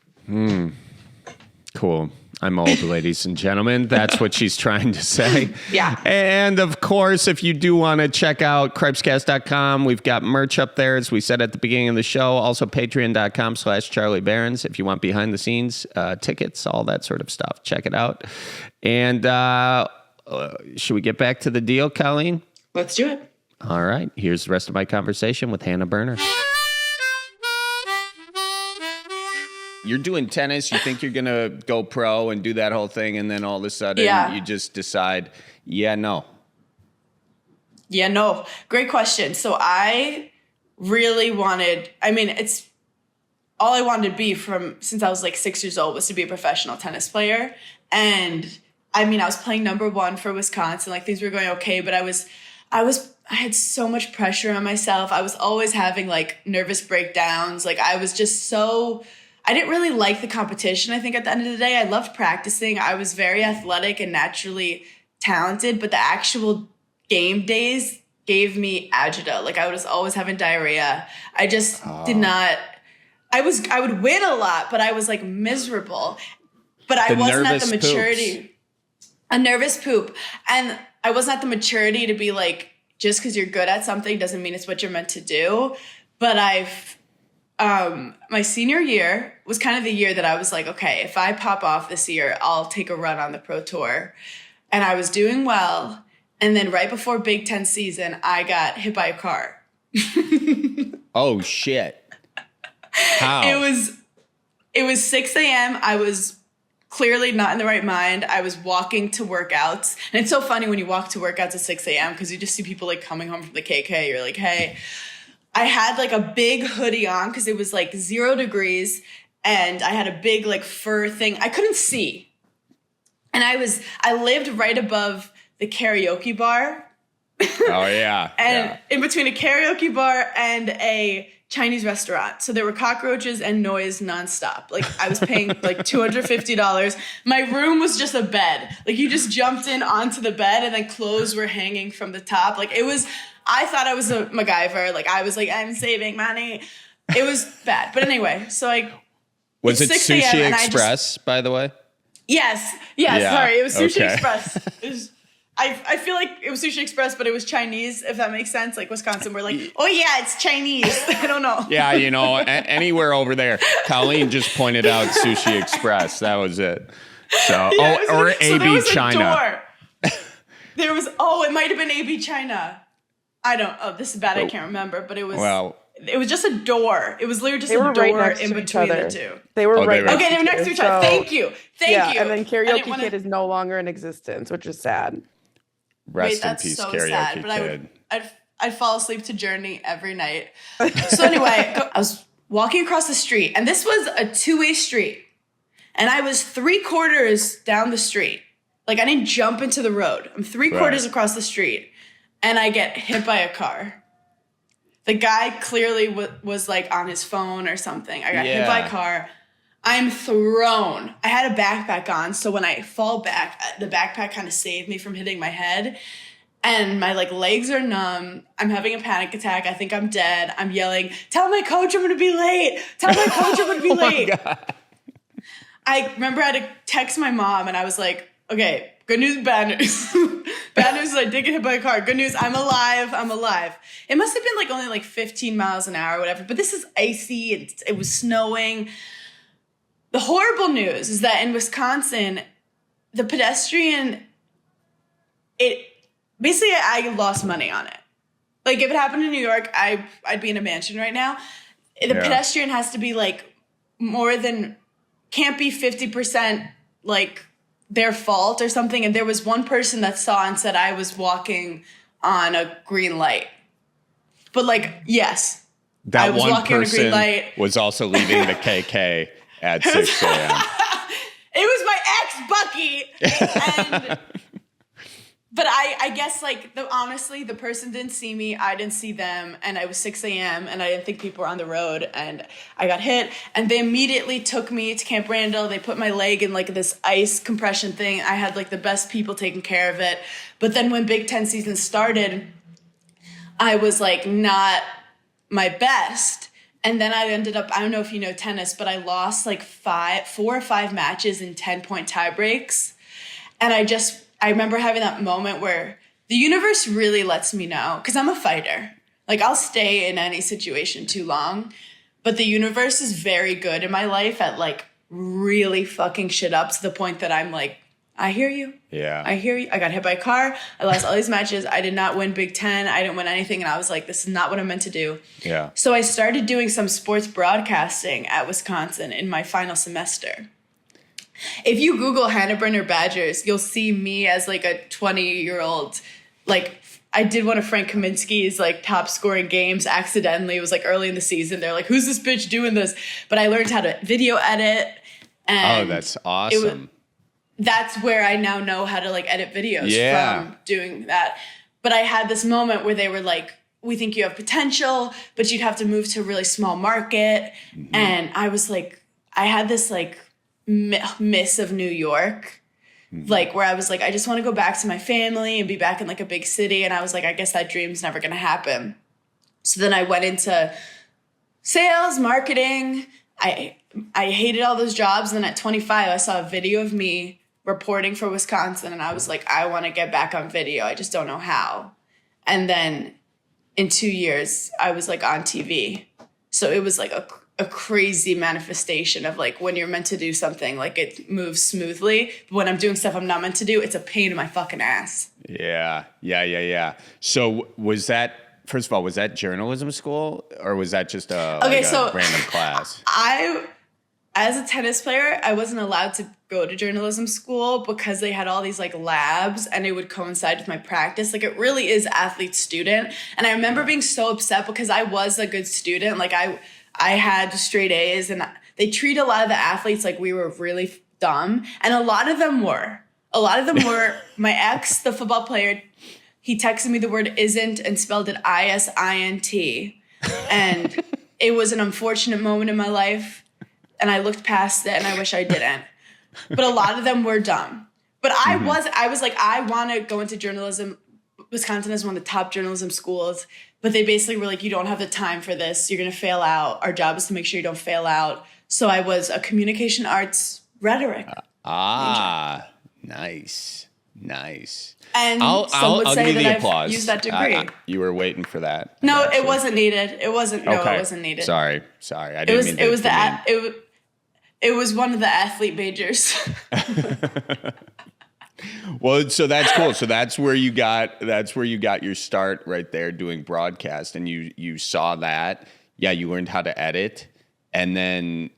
Cool. I'm old, ladies and gentlemen. That's what she's trying to say. Yeah. And of course, if you do want to check out Cripescast.com, we've got merch up there, as we said at the beginning of the show. Also, patreon.com/Charlie Barons if you want behind the scenes tickets, all that sort of stuff. Check it out. And should we get back to the deal, Colleen? Let's do it. All right. Here's the rest of my conversation with Hannah Berner. You're doing tennis, you think you're going to go pro and do that whole thing, and then all of a sudden you just decide, no. Great question. So I really it's all I wanted to be since I was like 6 years old was to be a professional tennis player. And I was playing number 1 for Wisconsin, like things were going okay, but I had so much pressure on myself. I was always having like nervous breakdowns. Like I was just I didn't really like the competition. I think at the end of the day, I loved practicing. I was very athletic and naturally talented, but the actual game days gave me agita. Like I was always having diarrhea. I just did not, I would win a lot, but I was like miserable. But I wasn't at the maturity. A nervous poop. And I wasn't at the maturity to be like, just because you're good at something doesn't mean it's what you're meant to do. But my senior year was kind of the year that I was like, okay, if I pop off this year, I'll take a run on the pro tour. And I was doing well. And then right before Big Ten season, I got hit by a car. Oh, shit. How? It was 6 a.m. I was clearly not in the right mind. I was walking to workouts. And it's so funny when you walk to workouts at 6 a.m. because you just see people like coming home from the KK. You're like, hey. I had like a big hoodie on because it was like 0 degrees, and I had a big like fur thing. I couldn't see. And I lived right above the karaoke bar. Oh, yeah. And in between a karaoke bar and a Chinese restaurant. So there were cockroaches and noise nonstop. Like I was paying like $250. My room was just a bed. Like you just jumped in onto the bed and then clothes were hanging from the top. Like it was, I thought I was a MacGyver. Like I was like, I'm saving money. It was bad. But anyway, so was it Sushi Express, by the way? Yes. Yeah. Sorry. It was Sushi okay. Express. It was, I feel like it was Sushi Express, but it was Chinese, if that makes sense. Like Wisconsin, we're like, oh yeah, it's Chinese. I don't know. Yeah, you know, anywhere over there. Colleen just pointed out Sushi Express. That was it. So, Yeah, or so AB there was China. There was, it might have been AB China. This is bad. I can't remember, but it was. Well, it was just a door. It was literally just a door right in between the two. They were right next to each other. Okay, they were next to each other. Thank you. Thank you. And then Karaoke Kid is no longer in existence, which is sad. Rest in peace, so Karaoke sad, but Kid. I'd fall asleep to Journey every night. So anyway, I was walking across the street, and this was a 2-way street, and I was 3/4 down the street. Like I didn't jump into the road. I'm 3/4 across the street, and I get hit by a car. The guy clearly was like on his phone or something. I got hit by a car. I'm thrown. I had a backpack on, so when I fall back, the backpack kind of saved me from hitting my head. And my like legs are numb. I'm having a panic attack. I think I'm dead. I'm yelling, "Tell my coach I'm going to be late. Tell my coach I'm going to be late." I remember I had to text my mom, and I was like, "Okay, good news, bad news." Bad news is I did get hit by a car. Good news, I'm alive. I'm alive. It must have been like only like 15 miles an hour or whatever, but this is icy. It was snowing. The horrible news is that in Wisconsin, the pedestrian, basically I lost money on it. Like if it happened in New York, I'd be in a mansion right now. The pedestrian has to be like can't be 50% like their fault or something. And there was one person that saw and said I was walking on a green light. But like, yes, that I was one walking on a green person light. was also leaving the KK at 6 a.m. It was my ex, Bucky. But I guess like honestly, the person didn't see me. I didn't see them. And it was 6 a.m. and I didn't think people were on the road. And I got hit. And they immediately took me to Camp Randall. They put my leg in like this ice compression thing. I had like the best people taking care of it. But then when Big Ten season started, I was like not my best. And then I ended up, I don't know if you know tennis, but I lost like 4 or 5 matches in 10-point tie breaks. And I remember having that moment where the universe really lets me know, because I'm a fighter. Like I'll stay in any situation too long, but the universe is very good in my life at like really fucking shit up to the point that I'm like, I hear you. Yeah. I hear you. I got hit by a car. I lost all these matches. I did not win Big Ten. I didn't win anything. And I was like, this is not what I'm meant to do. Yeah. So I started doing some sports broadcasting at Wisconsin in my final semester. If you Google Hannah Berner Badgers, you'll see me as like a 20-year-old. Like I did one of Frank Kaminsky's like top scoring games accidentally. It was like early in the season. They're like, who's this bitch doing this? But I learned how to video edit. And that's awesome. That's where I now know how to like edit videos from doing that. But I had this moment where they were like, we think you have potential, but you'd have to move to a really small market. Mm-hmm. And I was like, I had this like miss of New York, like where I was like, I just want to go back to my family and be back in like a big city. And I was like, I guess that dream's never going to happen. So then I went into sales, marketing. I hated all those jobs. And then at 25, I saw a video of me reporting for Wisconsin. And I was like, I want to get back on video. I just don't know how. And then in 2 years, I was like on TV. So it was like a crazy manifestation of like when you're meant to do something, like it moves smoothly. But when I'm doing stuff I'm not meant to do, it's a pain in my fucking ass. Yeah. So was that, first of all, was that journalism school or was that just a random class? as a tennis player, I wasn't allowed to go to journalism school because they had all these like labs and it would coincide with my practice. Like it really is athlete student. And I remember being so upset because I was a good student. Like I had straight A's and they treat a lot of the athletes like we were really dumb. And a lot of them were. My ex, the football player, he texted me the word isn't and spelled it ISINT. And it was an unfortunate moment in my life. And I looked past it and I wish I didn't. But a lot of them were dumb. But I was like, I want to go into journalism. Wisconsin is one of the top journalism schools. But they basically were like, you don't have the time for this. You're going to fail out. Our job is to make sure you don't fail out. So I was a communication arts rhetoric major. Nice. And I'll would say give you that the applause. I've used that degree. You were waiting for that. No, actually. it wasn't needed. It wasn't needed. Sorry. I didn't mean to. It was one of the athlete majors. Well, so that's cool. So that's where you got your start right there doing broadcast, and you saw that. Yeah, you learned how to edit, and then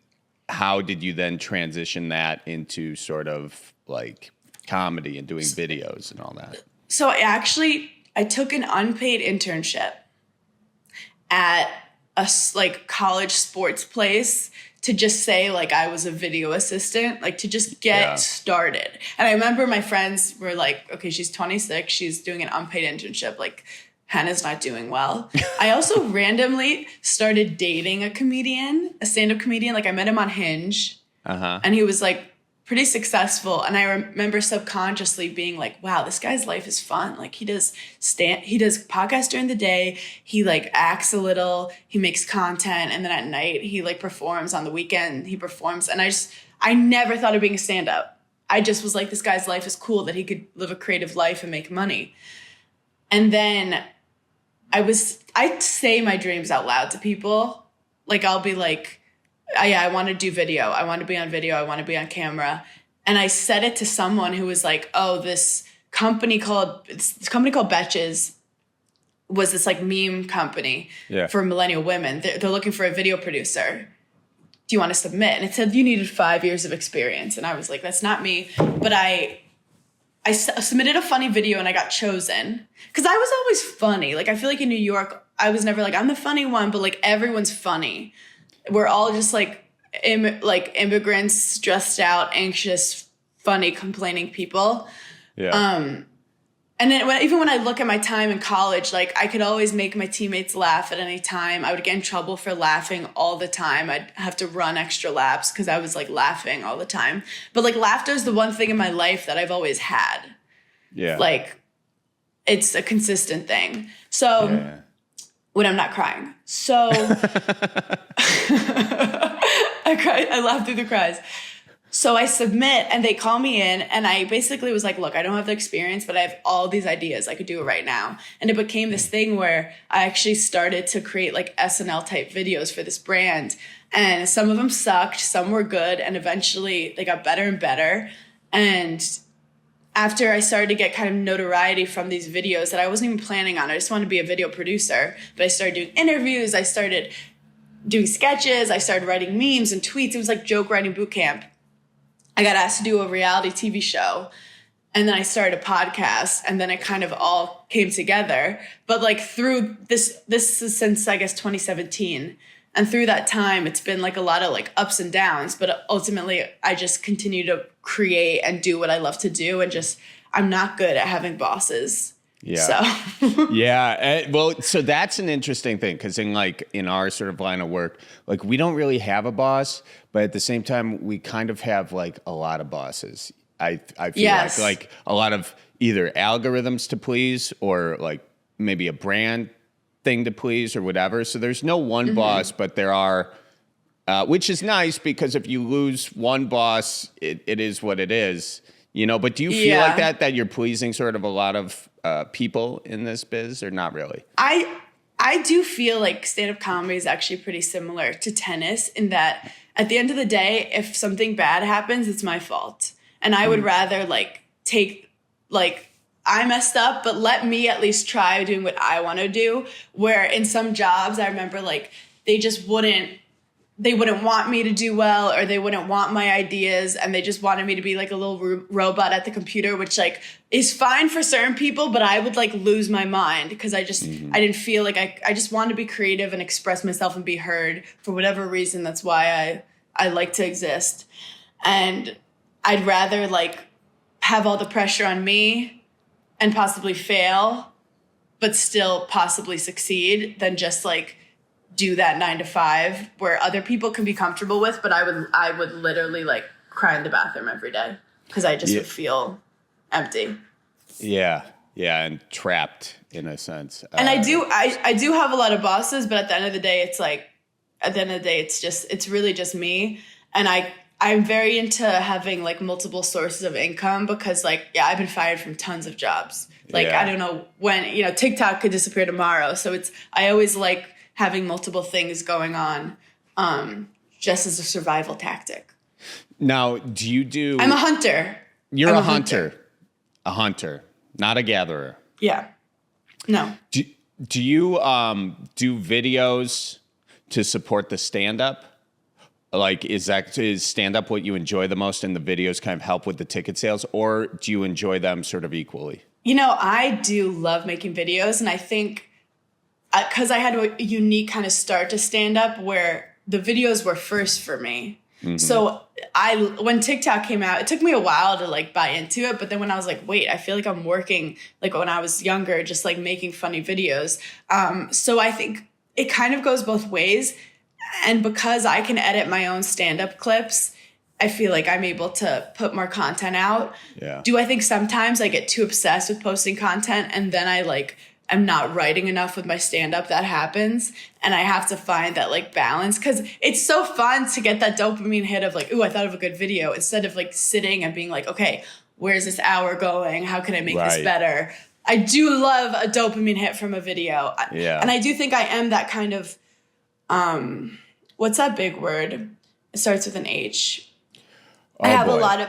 how did you then transition that into sort of like comedy and doing videos and all that? So I took an unpaid internship at a like college sports place to just say like I was a video assistant, like to just get started. And I remember my friends were like, okay, she's 26, she's doing an unpaid internship, like Hannah's not doing well. I also randomly started dating a stand-up comedian. Like I met him on Hinge and he was like pretty successful. And I remember subconsciously being like, wow, this guy's life is fun. Like he does podcasts during the day. He like acts a little, he makes content. And then at night he like performs. On the weekend he performs. And I never thought of being a stand-up. I just was like, this guy's life is cool that he could live a creative life and make money. And then I'd say my dreams out loud to people. Like I'll be like, I want to do video. I want to be on video. I want to be on camera. And I said it to someone who was like, oh, this company called Betches was this like meme company for millennial women. They're looking for a video producer. Do you want to submit? And it said you needed 5 years of experience. And I was like, that's not me. But I submitted a funny video and I got chosen because I was always funny. Like I feel like in New York, I was never like, I'm the funny one, but like everyone's funny. We're all just like immigrants, stressed out, anxious, funny, complaining people. Yeah. And then even when I look at my time in college, like I could always make my teammates laugh at any time. I would get in trouble for laughing all the time. I'd have to run extra laps because I was like laughing all the time. But like laughter is the one thing in my life that I've always had. Yeah. Like it's a consistent thing. So when I'm not crying. So I laugh through the cries. So I submit and they call me in and I basically was like, look, I don't have the experience, but I have all these ideas. I could do it right now. And it became this thing where I actually started to create like SNL type videos for this brand. And some of them sucked, some were good. And eventually they got better and better. And after I started to get kind of notoriety from these videos that I wasn't even planning on, I just wanted to be a video producer. But I started doing interviews. I started doing sketches. I started writing memes and tweets. It was like joke writing boot camp. I got asked to do a reality TV show and then I started a podcast and then it kind of all came together. But like through this is since I guess 2017. And through that time, it's been like a lot of like ups and downs, but ultimately I just continue to create and do what I love to do. And just, I'm not good at having bosses. Yeah. So. Yeah. Well, so that's an interesting thing because in our sort of line of work, like we don't really have a boss, but at the same time, we kind of have like a lot of bosses. I feel like a lot of either algorithms to please or like maybe a brand thing to please or whatever. So there's no one boss, but there are, which is nice because if you lose one boss, it is what it is, you know, but do you feel like that you're pleasing sort of a lot of people in this biz or not really? I do feel like stand-up comedy is actually pretty similar to tennis in that at the end of the day, if something bad happens, it's my fault. And I would rather I messed up, but let me at least try doing what I want to do. Where in some jobs, I remember like they just wouldn't they wouldn't want me to do well, or they wouldn't want my ideas, and they just wanted me to be like a little robot at the computer, which like is fine for certain people, but I would like lose my mind because I just I didn't feel like I just wanted to be creative and express myself and be heard for whatever reason. That's why I like to exist. And I'd rather like have all the pressure on me and possibly fail, but still possibly succeed than just like do that 9 to 5 where other people can be comfortable with, but I would literally like cry in the bathroom every day because I just would feel empty. Yeah, and trapped in a sense. And I do have a lot of bosses, but at the end of the day, it's really just me. And I'm very into having like multiple sources of income because like, I've been fired from tons of jobs. Like, I don't know when, TikTok could disappear tomorrow. So I always like having multiple things going on, just as a survival tactic. Now, I'm a hunter. You're a hunter. A hunter, not a gatherer. Yeah. No. Do you do videos to support the stand-up? Like, is stand-up what you enjoy the most and the videos kind of help with the ticket sales? Or do you enjoy them sort of equally? I do love making videos. And I think because I had a unique kind of start to stand-up where the videos were first for me. Mm-hmm. So when TikTok came out, it took me a while to like buy into it. But then when I was like, wait, I feel like I'm working like when I was younger, just like making funny videos. So I think it kind of goes both ways. And because I can edit my own stand-up clips, I feel like I'm able to put more content out. Yeah. Do I think sometimes I get too obsessed with posting content and then I'm not writing enough with my stand-up? That happens. And I have to find that like balance because it's so fun to get that dopamine hit of like, ooh, I thought of a good video instead of like sitting and being like, okay, where's this hour going? How can I make this better? I do love a dopamine hit from a video. Yeah. And I do think I am that kind of, what's that big word? It starts with an H. I have a lot of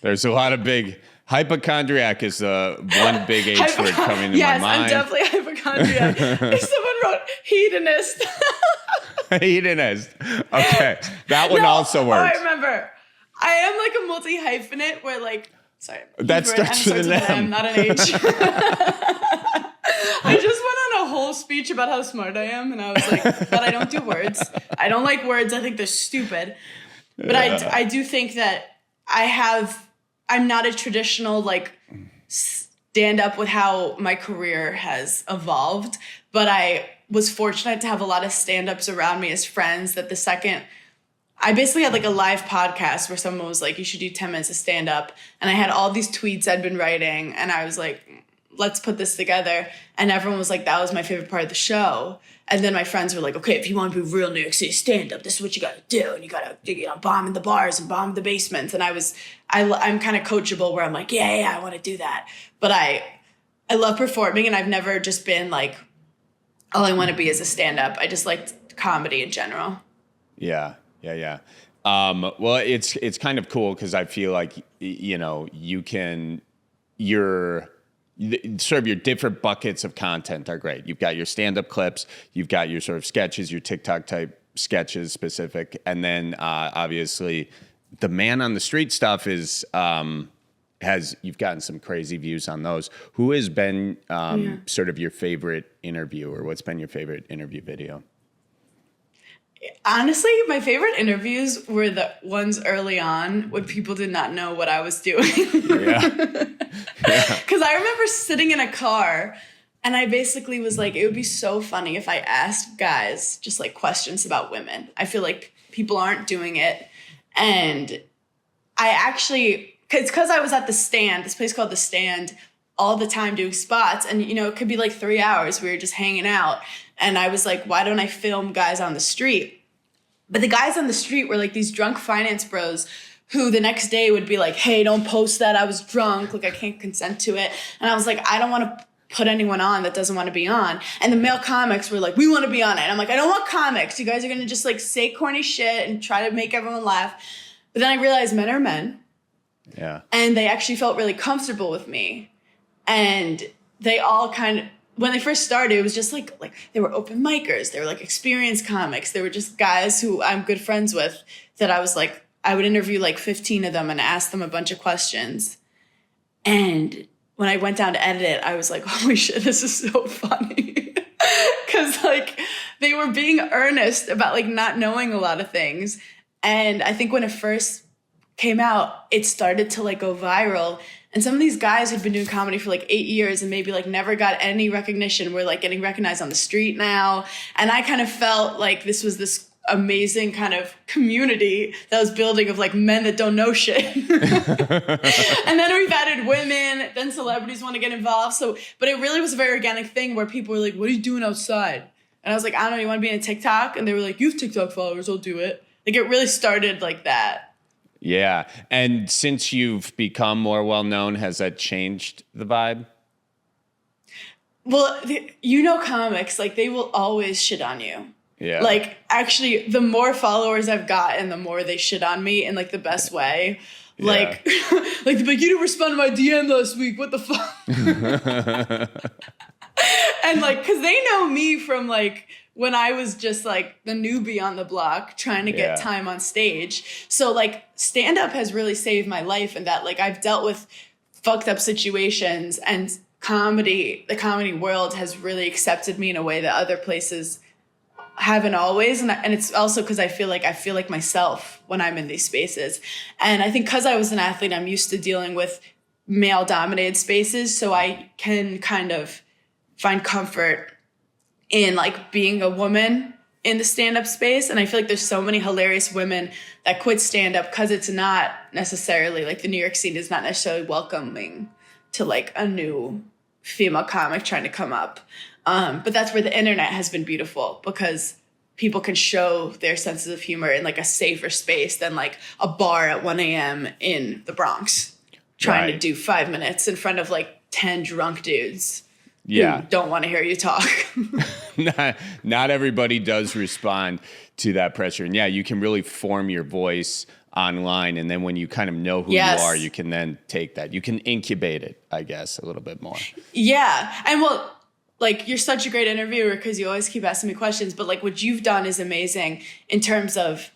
There's a lot of big hypochondriac is the one big H word coming to my mind. Yes, I'm definitely hypochondriac. Someone wrote hedonist. Hedonist. Okay, that one also works. Oh, I remember. I am like a multi-hyphenate where like, sorry. That starts with an M. Not an H. I just went on a whole speech about how smart I am, and I was like, but I don't do words. I don't like words. I think they're stupid. But I do think that I'm not a traditional like stand up with how my career has evolved, but I was fortunate to have a lot of stand-ups around me as friends that the second I basically had like a live podcast where someone was like, you should do 10 minutes of stand-up. And I had all these tweets I'd been writing and I was like, let's put this together. And everyone was like, that was my favorite part of the show. And then my friends were like, okay, if you want to be real New York City stand-up, this is what you got to do. And you got to, bomb in the bars and bomb the basements. And I'm kind of coachable where I'm like, yeah, I want to do that. But I love performing and I've never just been like, all I want to be is a stand-up. I just liked comedy in general. Yeah. Well, it's kind of cool because I feel like, you can, your different buckets of content are great. You've got your stand-up clips, you've got your sort of sketches, your TikTok type sketches specific. And then obviously the man on the street stuff is, you've gotten some crazy views on those. Who has been sort of your favorite interview or what's been your favorite interview video? Honestly, my favorite interviews were the ones early on when people did not know what I was doing. Yeah. Because I remember sitting in a car and I basically was like, it would be so funny if I asked guys just like questions about women. I feel like people aren't doing it. And I actually, because I was at the Stand, this place called the Stand, all the time doing spots. And, it could be like 3 hours. We were just hanging out. And I was like, why don't I film guys on the street? But the guys on the street were like these drunk finance bros who the next day would be like, hey, don't post that. I was drunk. Like, I can't consent to it. And I was like, I don't want to put anyone on that doesn't want to be on. And the male comics were like, we want to be on it. And I'm like, I don't want comics. You guys are going to just like say corny shit and try to make everyone laugh. But then I realized men are men. Yeah. And they actually felt really comfortable with me. And they all kind of, when they first started, it was just like they were open micers. They were like experienced comics. They were just guys who I'm good friends with that I was like, I would interview like 15 of them and ask them a bunch of questions. And when I went down to edit it, I was like, holy shit, this is so funny. Because like they were being earnest about like not knowing a lot of things. And I think when it first came out, it started to like go viral. And some of these guys who'd been doing comedy for like 8 years and maybe like never got any recognition were like getting recognized on the street now. And I kind of felt like this was this amazing kind of community that was building of like men that don't know shit. And then we've added women, then celebrities want to get involved. So, but it really was a very organic thing where people were like, what are you doing outside? And I was like, I don't know, you want to be in TikTok? And they were like, you have TikTok followers, I'll do it. Like it really started like that. Yeah. And since you've become more well-known, has that changed the vibe? Well, comics, like they will always shit on you. Yeah. Like actually the more followers I've gotten, the more they shit on me in like the best way. Yeah. Like you didn't respond to my DM last week. What the fuck? And like, cause they know me from like, when I was just like the newbie on the block trying to get time on stage. So like stand-up has really saved my life in that like I've dealt with fucked up situations and the comedy world has really accepted me in a way that other places haven't always. And it's also because I feel like myself when I'm in these spaces. And I think because I was an athlete, I'm used to dealing with male-dominated spaces. So I can kind of find comfort in like being a woman in the stand-up space. And I feel like there's so many hilarious women that quit stand-up because it's not necessarily like the New York scene is not necessarily welcoming to like a new female comic trying to come up. But that's where the internet has been beautiful because people can show their senses of humor in like a safer space than like a bar at 1 a.m. in the Bronx trying to do 5 minutes in front of like 10 drunk dudes. Yeah. Who don't want to hear you talk. Not everybody does respond to that pressure. And yeah, you can really form your voice online. And then when you kind of know who you are, you can then take that. You can incubate it, I guess, a little bit more. Yeah. And well, like you're such a great interviewer because you always keep asking me questions. But like what you've done is amazing in terms of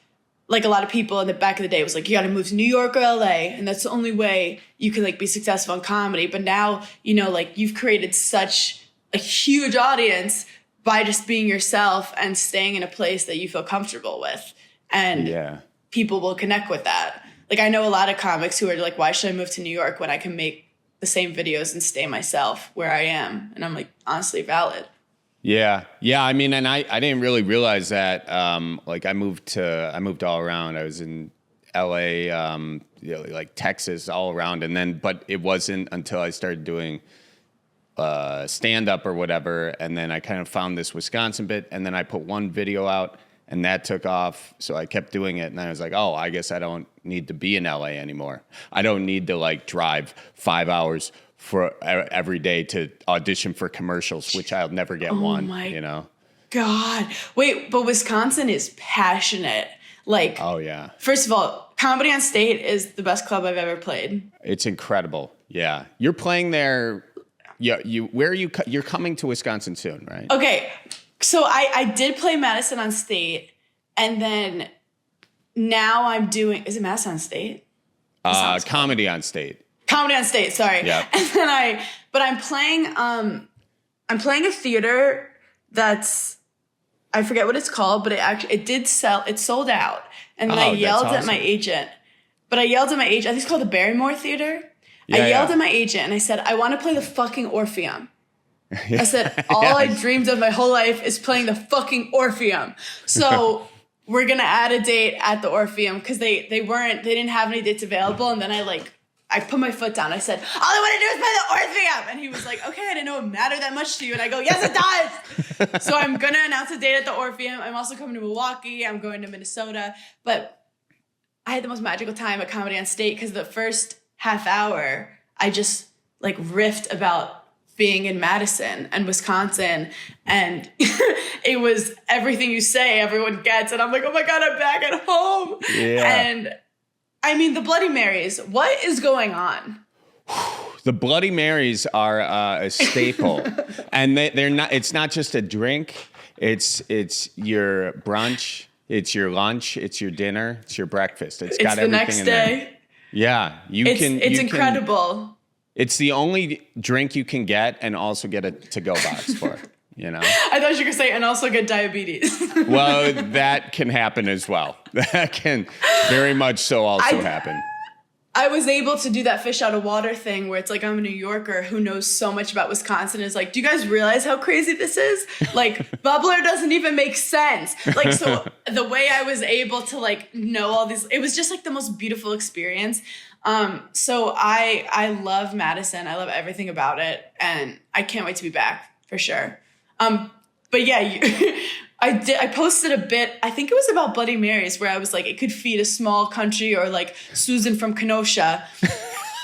like a lot of people in the back of the day was like, you got to move to New York or LA. And that's the only way you can like be successful in comedy. But now, like you've created such a huge audience by just being yourself and staying in a place that you feel comfortable with. And people will connect with that. Like I know a lot of comics who are like, why should I move to New York when I can make the same videos and stay myself where I am? And I'm like, honestly, valid. Yeah. I mean, and I didn't really realize that. Like I moved all around. I was in LA, like Texas, all around, but it wasn't until I started doing stand up or whatever, and then I kind of found this Wisconsin bit, and then I put one video out, and that took off. So I kept doing it, and I was like, oh, I guess I don't need to be in LA anymore. I don't need to like drive 5 hours for every day to audition for commercials, which I'll never get one, God. Wait, but Wisconsin is passionate. Like, oh yeah. First of all, Comedy on State is the best club I've ever played. It's incredible. Yeah. You're playing there. Yeah. You're coming to Wisconsin soon, right? Okay. So I did play Madison on State, and then now I'm doing, is it Madison on State? Comedy on State. Comedy on State, sorry. Yeah. And then I'm playing a theater that's, I forget what it's called, but it sold out. And then I yelled at my agent. I think it's called the Barrymore Theater. I yelled at my agent and I said, I want to play the fucking Orpheum. I said, all I dreamed of my whole life is playing the fucking Orpheum. So we're going to add a date at the Orpheum because they didn't have any dates available. And then I put my foot down. I said, all I want to do is play the Orpheum. And he was like, okay, I didn't know it mattered that much to you. And I go, yes, it does. So I'm going to announce a date at the Orpheum. I'm also coming to Milwaukee. I'm going to Minnesota. But I had the most magical time at Comedy on State because the first half hour, I just like riffed about being in Madison and Wisconsin. And it was everything you say, everyone gets. And I'm like, oh my God, I'm back at home. Yeah. And I mean, the Bloody Marys, what is going on? The Bloody Marys are a staple, and they're not. It's not just a drink. It's your brunch. It's your lunch. It's your dinner. It's your breakfast. It's got the everything next in day. there. Yeah, It's incredible. It's the only drink you can get, and also get a to-go box for. You know. I thought you were gonna say, and also get diabetes. Well, that can happen as well. That can very much so also happen. I was able to do that fish out of water thing where it's like I'm a New Yorker who knows so much about Wisconsin. Is like, do you guys realize how crazy this is? Like, bubbler doesn't even make sense. Like, so the way I was able to like know all these, it was just like the most beautiful experience. So I love Madison. I love everything about it, and I can't wait to be back for sure. But yeah, I posted a bit, I think it was about Bloody Marys, where I was like, it could feed a small country, or like Susan from Kenosha.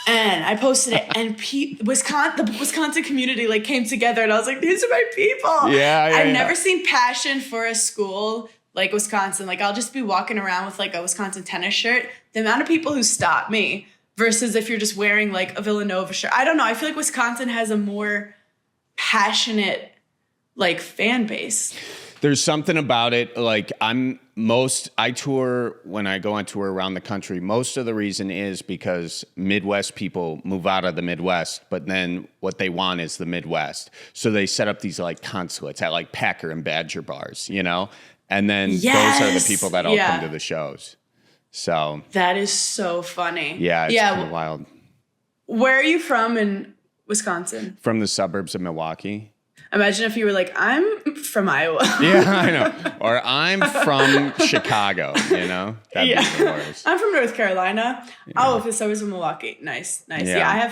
And I posted it, and the Wisconsin community like came together, and I was like, these are my people. Yeah. I've never seen passion for a school like Wisconsin. Like, I'll just be walking around with like a Wisconsin tennis shirt. The amount of people who stop me versus if you're just wearing like a Villanova shirt. I don't know. I feel like Wisconsin has a more passionate like fan base. There's something about it. Like I tour when I go on tour around the country. Most of the reason is because Midwest people move out of the Midwest, but then what they want is the Midwest. So they set up these like consulates at like Packer and Badger bars, you know? And then those are the people that all come to the shows. So that is so funny. Yeah, it's kind of wild. Where are you from in Wisconsin? From the suburbs of Milwaukee. Imagine if you were like, I'm from Iowa. Yeah, I know. Or I'm from Chicago, you know? That'd be the worst. I'm from North Carolina. Yeah. Oh, the suburbs of Milwaukee. Nice. Yeah,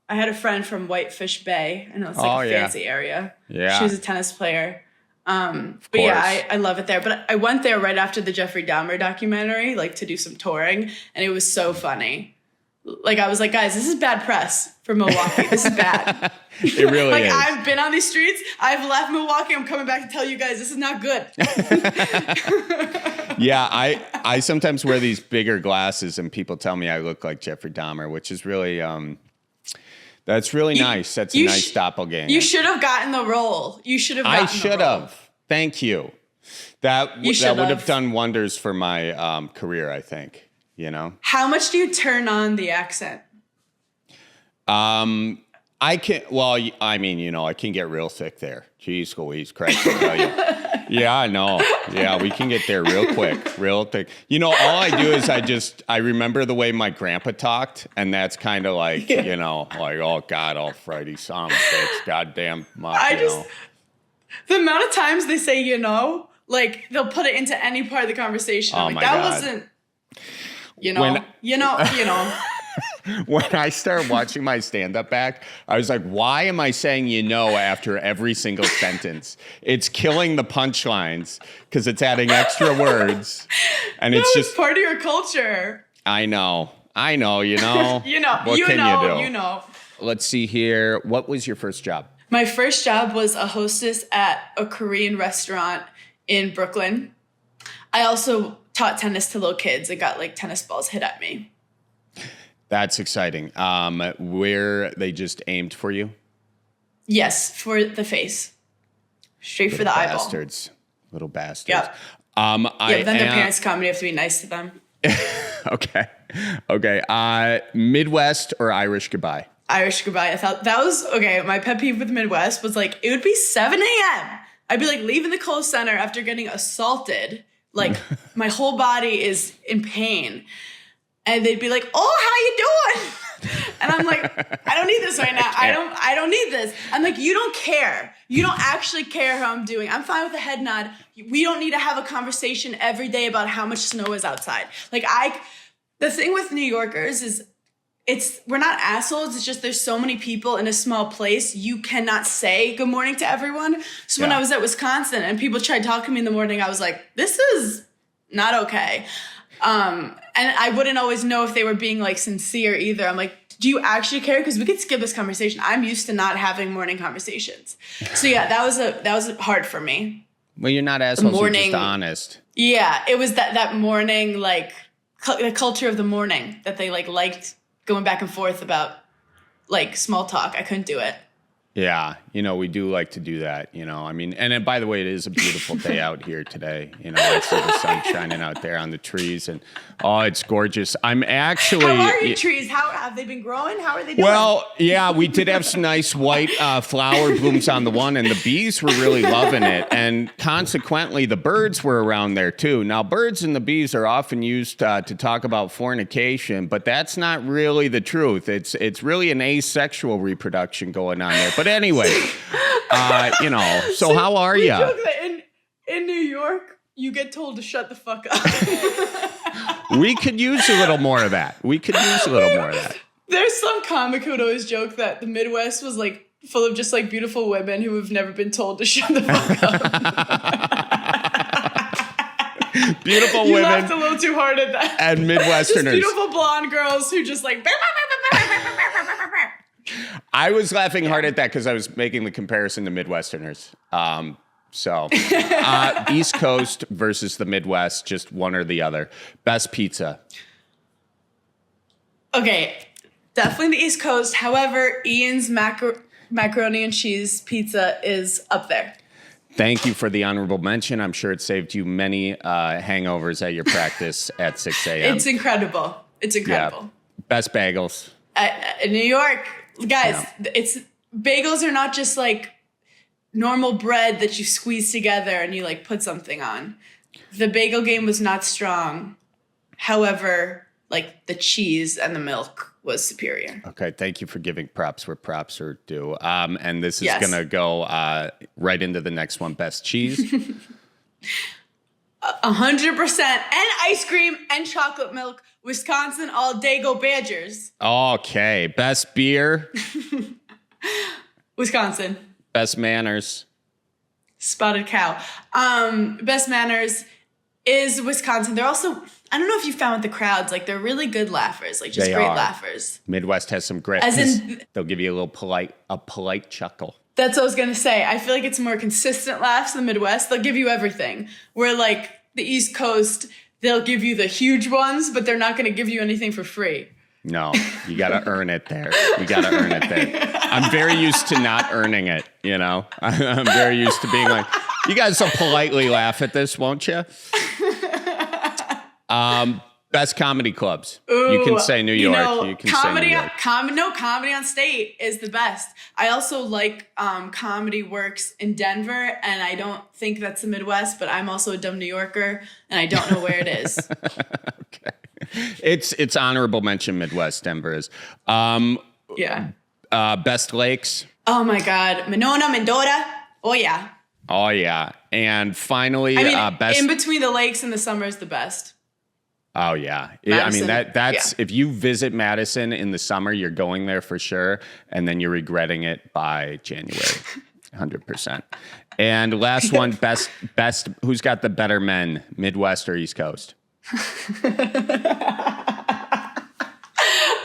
I had a friend from Whitefish Bay. I know it's like a fancy area. Yeah. She was a tennis player. But yeah, I love it there. But I went there right after the Jeffrey Dahmer documentary, like to do some touring, and it was so funny. Like, I was like, guys, this is bad press for Milwaukee. This is bad. It really is. Like, I've been on these streets. I've left Milwaukee. I'm coming back to tell you guys this is not good. Yeah, I sometimes wear these bigger glasses, and people tell me I look like Jeffrey Dahmer, which is really that's really nice. That's a nice doppelganger. You should have gotten the role. You should have gotten the role. I should have. Thank you. That would have done wonders for my career, I think. You know, how much do you turn on the accent? I can. Well, I mean, you know, I can get real thick there. Jeez, Louise, Christ, I tell you. Yeah, I know. Yeah, we can get there real quick, real thick. You know, all I do is I remember the way my grandpa talked, and that's kind of like, you know, like, oh God, almighty, son of a bitch, goddamn, know. The amount of times they say, you know, like they'll put it into any part of the conversation. Oh, like, my that God. Wasn't. You know, you know. When I started watching my stand-up back, I was like, why am I saying you know after every single sentence? It's killing the punchlines because it's adding extra words. And it's just part of your culture. I know, you know. You know, What can you do? You know. Let's see here. What was your first job? My first job was a hostess at a Korean restaurant in Brooklyn. I also taught tennis to little kids and got like tennis balls hit at me. That's exciting. Where they just aimed for you? Yes, for the face. Straight Little for the bastards. eyeball. Little bastards. Yep. Then their parents come and you have to be nice to them. Okay. Midwest or Irish goodbye? Irish goodbye. I thought that was, okay, my pet peeve with the Midwest was like, it would be 7 a.m. I'd be like leaving the Kohl Center after getting assaulted. Like, my whole body is in pain. And they'd be like, oh, how you doing? And I'm like, I don't need this right now. I don't need this. I'm like, you don't care. You don't actually care how I'm doing. I'm fine with a head nod. We don't need to have a conversation every day about how much snow is outside. Like, the thing with New Yorkers is we're not assholes. It's just there's so many people in a small place. You cannot say good morning to everyone. So when I was at Wisconsin and people tried talking to me in the morning, I was like, this is not okay. And I wouldn't always know if they were being like sincere either. I'm like, do you actually care? Because we could skip this conversation. I'm used to not having morning conversations. So yeah, that was hard for me. Well, you're not assholes, you're just honest. Yeah, it was that morning, like the culture of the morning that they liked going back and forth about. like small talk. I couldn't do it. Yeah, we do like to do that, I mean, and then, by the way, it is a beautiful day out here today. I see the sun shining out there on the trees, and it's gorgeous. I'm actually. How are your trees? How have they been growing? How are they doing? Well, yeah, we did have some nice white flower blooms on the one, and the bees were really loving it, and consequently, the birds were around there too. Now, birds and the bees are often used to talk about fornication, but that's not really the truth. It's really an asexual reproduction going on there. But anyway, so how are you? Joke that in New York, you get told to shut the fuck up. We could use a little more of that. There's some comic who would always joke that the Midwest was like full of just like beautiful women who have never been told to shut the fuck up. Beautiful you women. laughed a little too hard at that. And Midwesterners. Just beautiful blonde girls who just like. I was laughing hard at that because I was making the comparison to Midwesterners. East Coast versus the Midwest, just one or the other. Best pizza. Okay, definitely the East Coast. However, Ian's macaroni and cheese pizza is up there. Thank you for the honorable mention. I'm sure it saved you many hangovers at your practice at 6 a.m. It's incredible. Yeah. Best bagels. In New York, guys, it's bagels are not just like normal bread that you squeeze together and you like put something on. The bagel game was not strong. However, like the cheese and the milk was superior. Okay, thank you for giving props where props are due. And this is going to go right into the next one, best cheese. 100%. And ice cream and chocolate milk. Wisconsin all day, go Badgers. Okay, best beer. Wisconsin. Best manners. Spotted cow. Best manners is Wisconsin. They're also, I don't know if you found the crowds, like they're really good laughers, like just great laughers. Midwest has some great, they'll give you a polite chuckle. That's what I was going to say. I feel like it's more consistent laughs in the Midwest. They'll give you everything. Where like the East Coast, they'll give you the huge ones, but they're not going to give you anything for free. No, you got to earn it there. I'm very used to not earning it, I'm very used to being like, you guys will politely laugh at this, won't you? Best comedy clubs. Ooh, you can say New York. Comedy on State is the best. I also like Comedy Works in Denver, and I don't think that's the Midwest, but I'm also a dumb New Yorker, and I don't know where it is. Okay. It's honorable mention Midwest, Denver is. Yeah. Best lakes. Oh my God. Monona, Mendota. Oh yeah. Oh yeah. And finally, best in between the lakes and the summer is the best. Oh yeah. Madison. That's if you visit Madison in the summer, you're going there for sure, and then you're regretting it by January. 100%. And last one, best who's got the better men, Midwest or East Coast?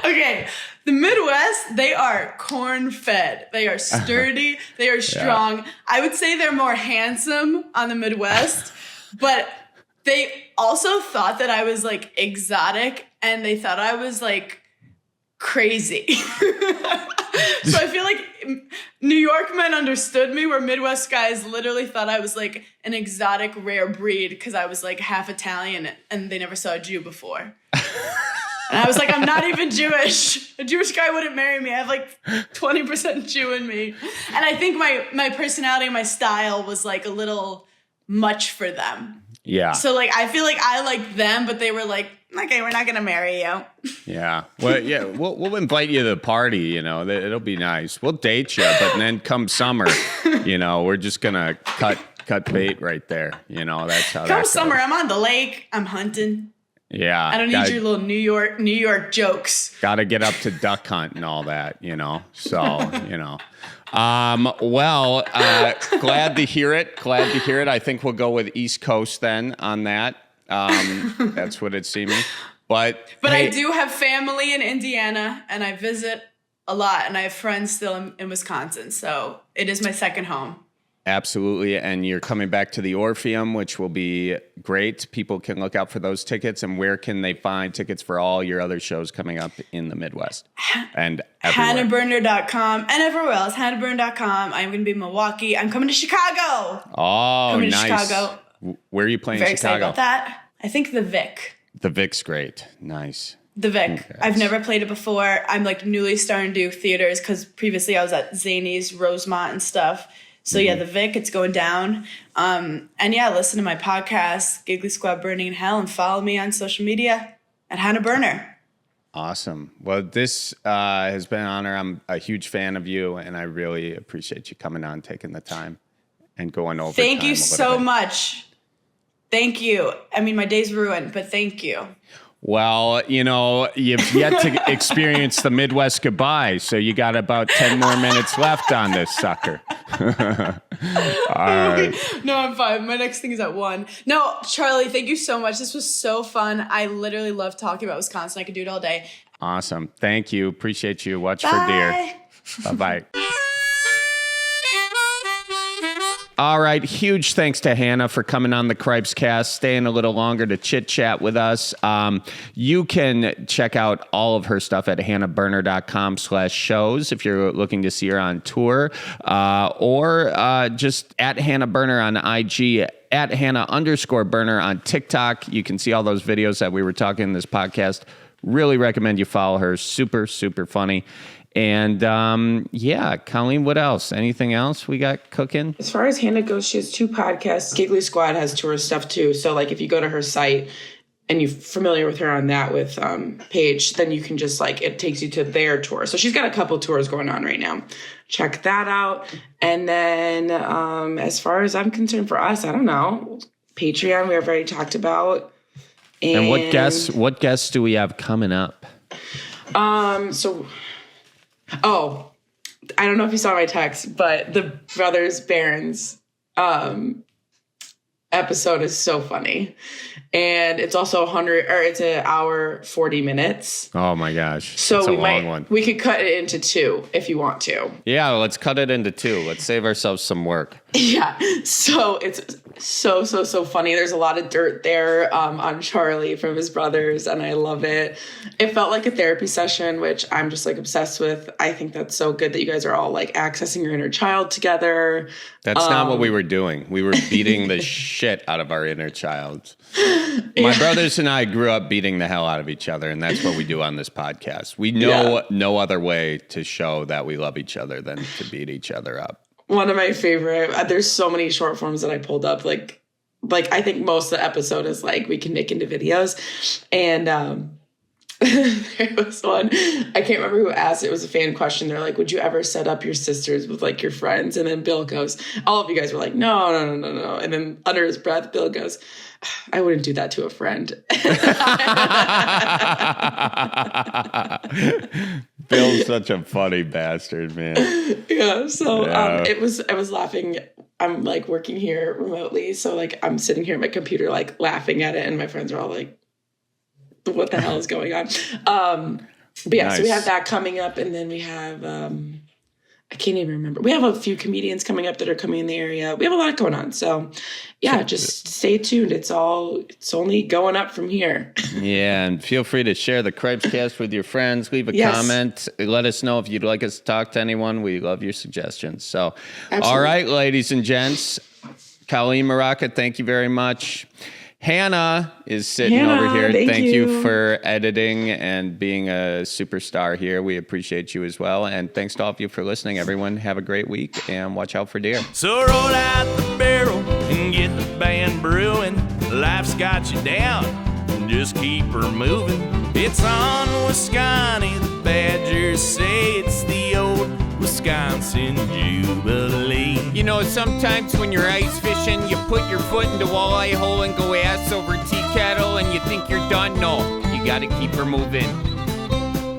Okay, the Midwest, they are corn-fed. They are sturdy. They are strong. Yeah. I would say they're more handsome on the Midwest, but they also thought that I was like exotic, and they thought I was like crazy. So I feel like New York men understood me, where Midwest guys literally thought I was like an exotic rare breed because I was like half Italian and they never saw a Jew before. And I was like, I'm not even Jewish. A Jewish guy wouldn't marry me. I have like 20% Jew in me. And I think my personality and my style was like a little much for them. Yeah. So like, I feel like I liked them, but they were like, okay, we're not going to marry you. Yeah. Well, yeah, we'll invite you to the party, it'll be nice. We'll date you, but then come summer, we're just going to cut bait right there. That's how come summer, I'm on the lake. I'm hunting. Yeah. I don't need your little New York jokes. Got to get up to duck hunt and all that, So, Well, glad to hear it. I think we'll go with East Coast then on that. That's what it's seeming. But hey, I do have family in Indiana, and I visit a lot, and I have friends still in Wisconsin. So it is my second home. Absolutely. And you're coming back to the Orpheum, which will be great. People can look out for those tickets. And where can they find tickets for all your other shows coming up in the Midwest and everywhere? HannahBerner.com and everywhere else. HannahBerner.com. I'm going to be in Milwaukee. I'm coming to Chicago. Oh, coming nice. To Chicago. Where are you playing in Very Chicago? excited about that. I think the Vic. The Vic's great. Nice. The Vic. Okay. I've never played it before. I'm like newly starting to do theaters because previously I was at Zany's, Rosemont and stuff. So yeah, the Vic, it's going down. And yeah, listen to my podcast, Giggly Squad Burning in Hell, and follow me on social media at Hannah Berner. Awesome. Well, this has been an honor. I'm a huge fan of you, and I really appreciate you coming on, taking the time, and going over. Thank you so much. Thank you. I mean, my day's ruined, but thank you. Well, you know, you've yet to experience the Midwest goodbye, so you got about 10 more minutes left on this sucker. All right. No, I'm fine. My next thing is at 1. No, Charlie, thank you so much. This was so fun. I literally love talking about Wisconsin. I could do it all day. Awesome. Thank you. Appreciate you. Watch Bye. for deer. Bye-bye. All right, huge thanks to Hannah for coming on the Cripescast, staying a little longer to chit-chat with us. You can check out all of her stuff at hannahberner.com/shows if you're looking to see her on tour, or just at Hannah Berner on IG, at Hannah_Berner on TikTok. You can see all those videos that we were talking in this podcast. Really recommend you follow her. Super, super funny. And yeah, Colleen, what else? Anything else we got cooking? As far as Hannah goes, she has 2 podcasts. Giggly Squad has tour stuff too. So like if you go to her site and you're familiar with her on that with Paige, then you can just like, it takes you to their tour. So she's got a couple tours going on right now. Check that out. And then as far as I'm concerned for us, I don't know. Patreon, we have already talked about. And what guests do we have coming up? Oh, I don't know if you saw my text, but the Brothers Barons episode is so funny. And it's also it's an hour, 40 minutes. Oh my gosh. So it's a long one. We could cut it into 2 if you want to. Yeah, let's cut it into 2. Let's save ourselves some work. Yeah. So it's so funny. There's a lot of dirt there on Charlie from his brothers, and I love it. It felt like a therapy session, which I'm just like obsessed with. I think that's so good that you guys are all like accessing your inner child together. That's not what we were doing. We were beating the shit out of our inner child. My brothers and I grew up beating the hell out of each other, and that's what we do on this podcast. We know no other way to show that we love each other than to beat each other up. One of my favorite, there's so many short forms that I pulled up. Like I think most of the episode is like we can make into videos. And there was one, I can't remember who asked it. It was a fan question. They're like, would you ever set up your sisters with like your friends? And then Bill goes, all of you guys were like, no. And then under his breath, Bill goes, I wouldn't do that to a friend. Bill's such a funny bastard, man. Yeah. So I was laughing. I'm like working here remotely. So like I'm sitting here at my computer, like laughing at it. And my friends are all like, what the hell is going on? But yeah, nice. So we have that coming up. And then we have, I can't even remember. We have a few comedians coming up that are coming in the area. We have a lot going on. So yeah, just stay tuned. It's only going up from here. Yeah. And feel free to share the Cripescast with your friends. Leave a comment. Let us know if you'd like us to talk to anyone. We love your suggestions. So, absolutely. All right, ladies and gents, Colleen Maraca, thank you very much. Hannah is sitting over here. Thank you for editing and being a superstar here. We appreciate you as well. And thanks to all of you for listening. Everyone, have a great week and watch out for deer. So roll out the barrel and get the band brewing. Life's got you down, just keep her moving. It's on Wisconsin. The Badgers say it's the old Wisconsin Jubilee. You know, sometimes when you're ice fishing, you put your foot in the walleye hole and go ass over tea kettle and you think you're done. No, you got to keep her moving.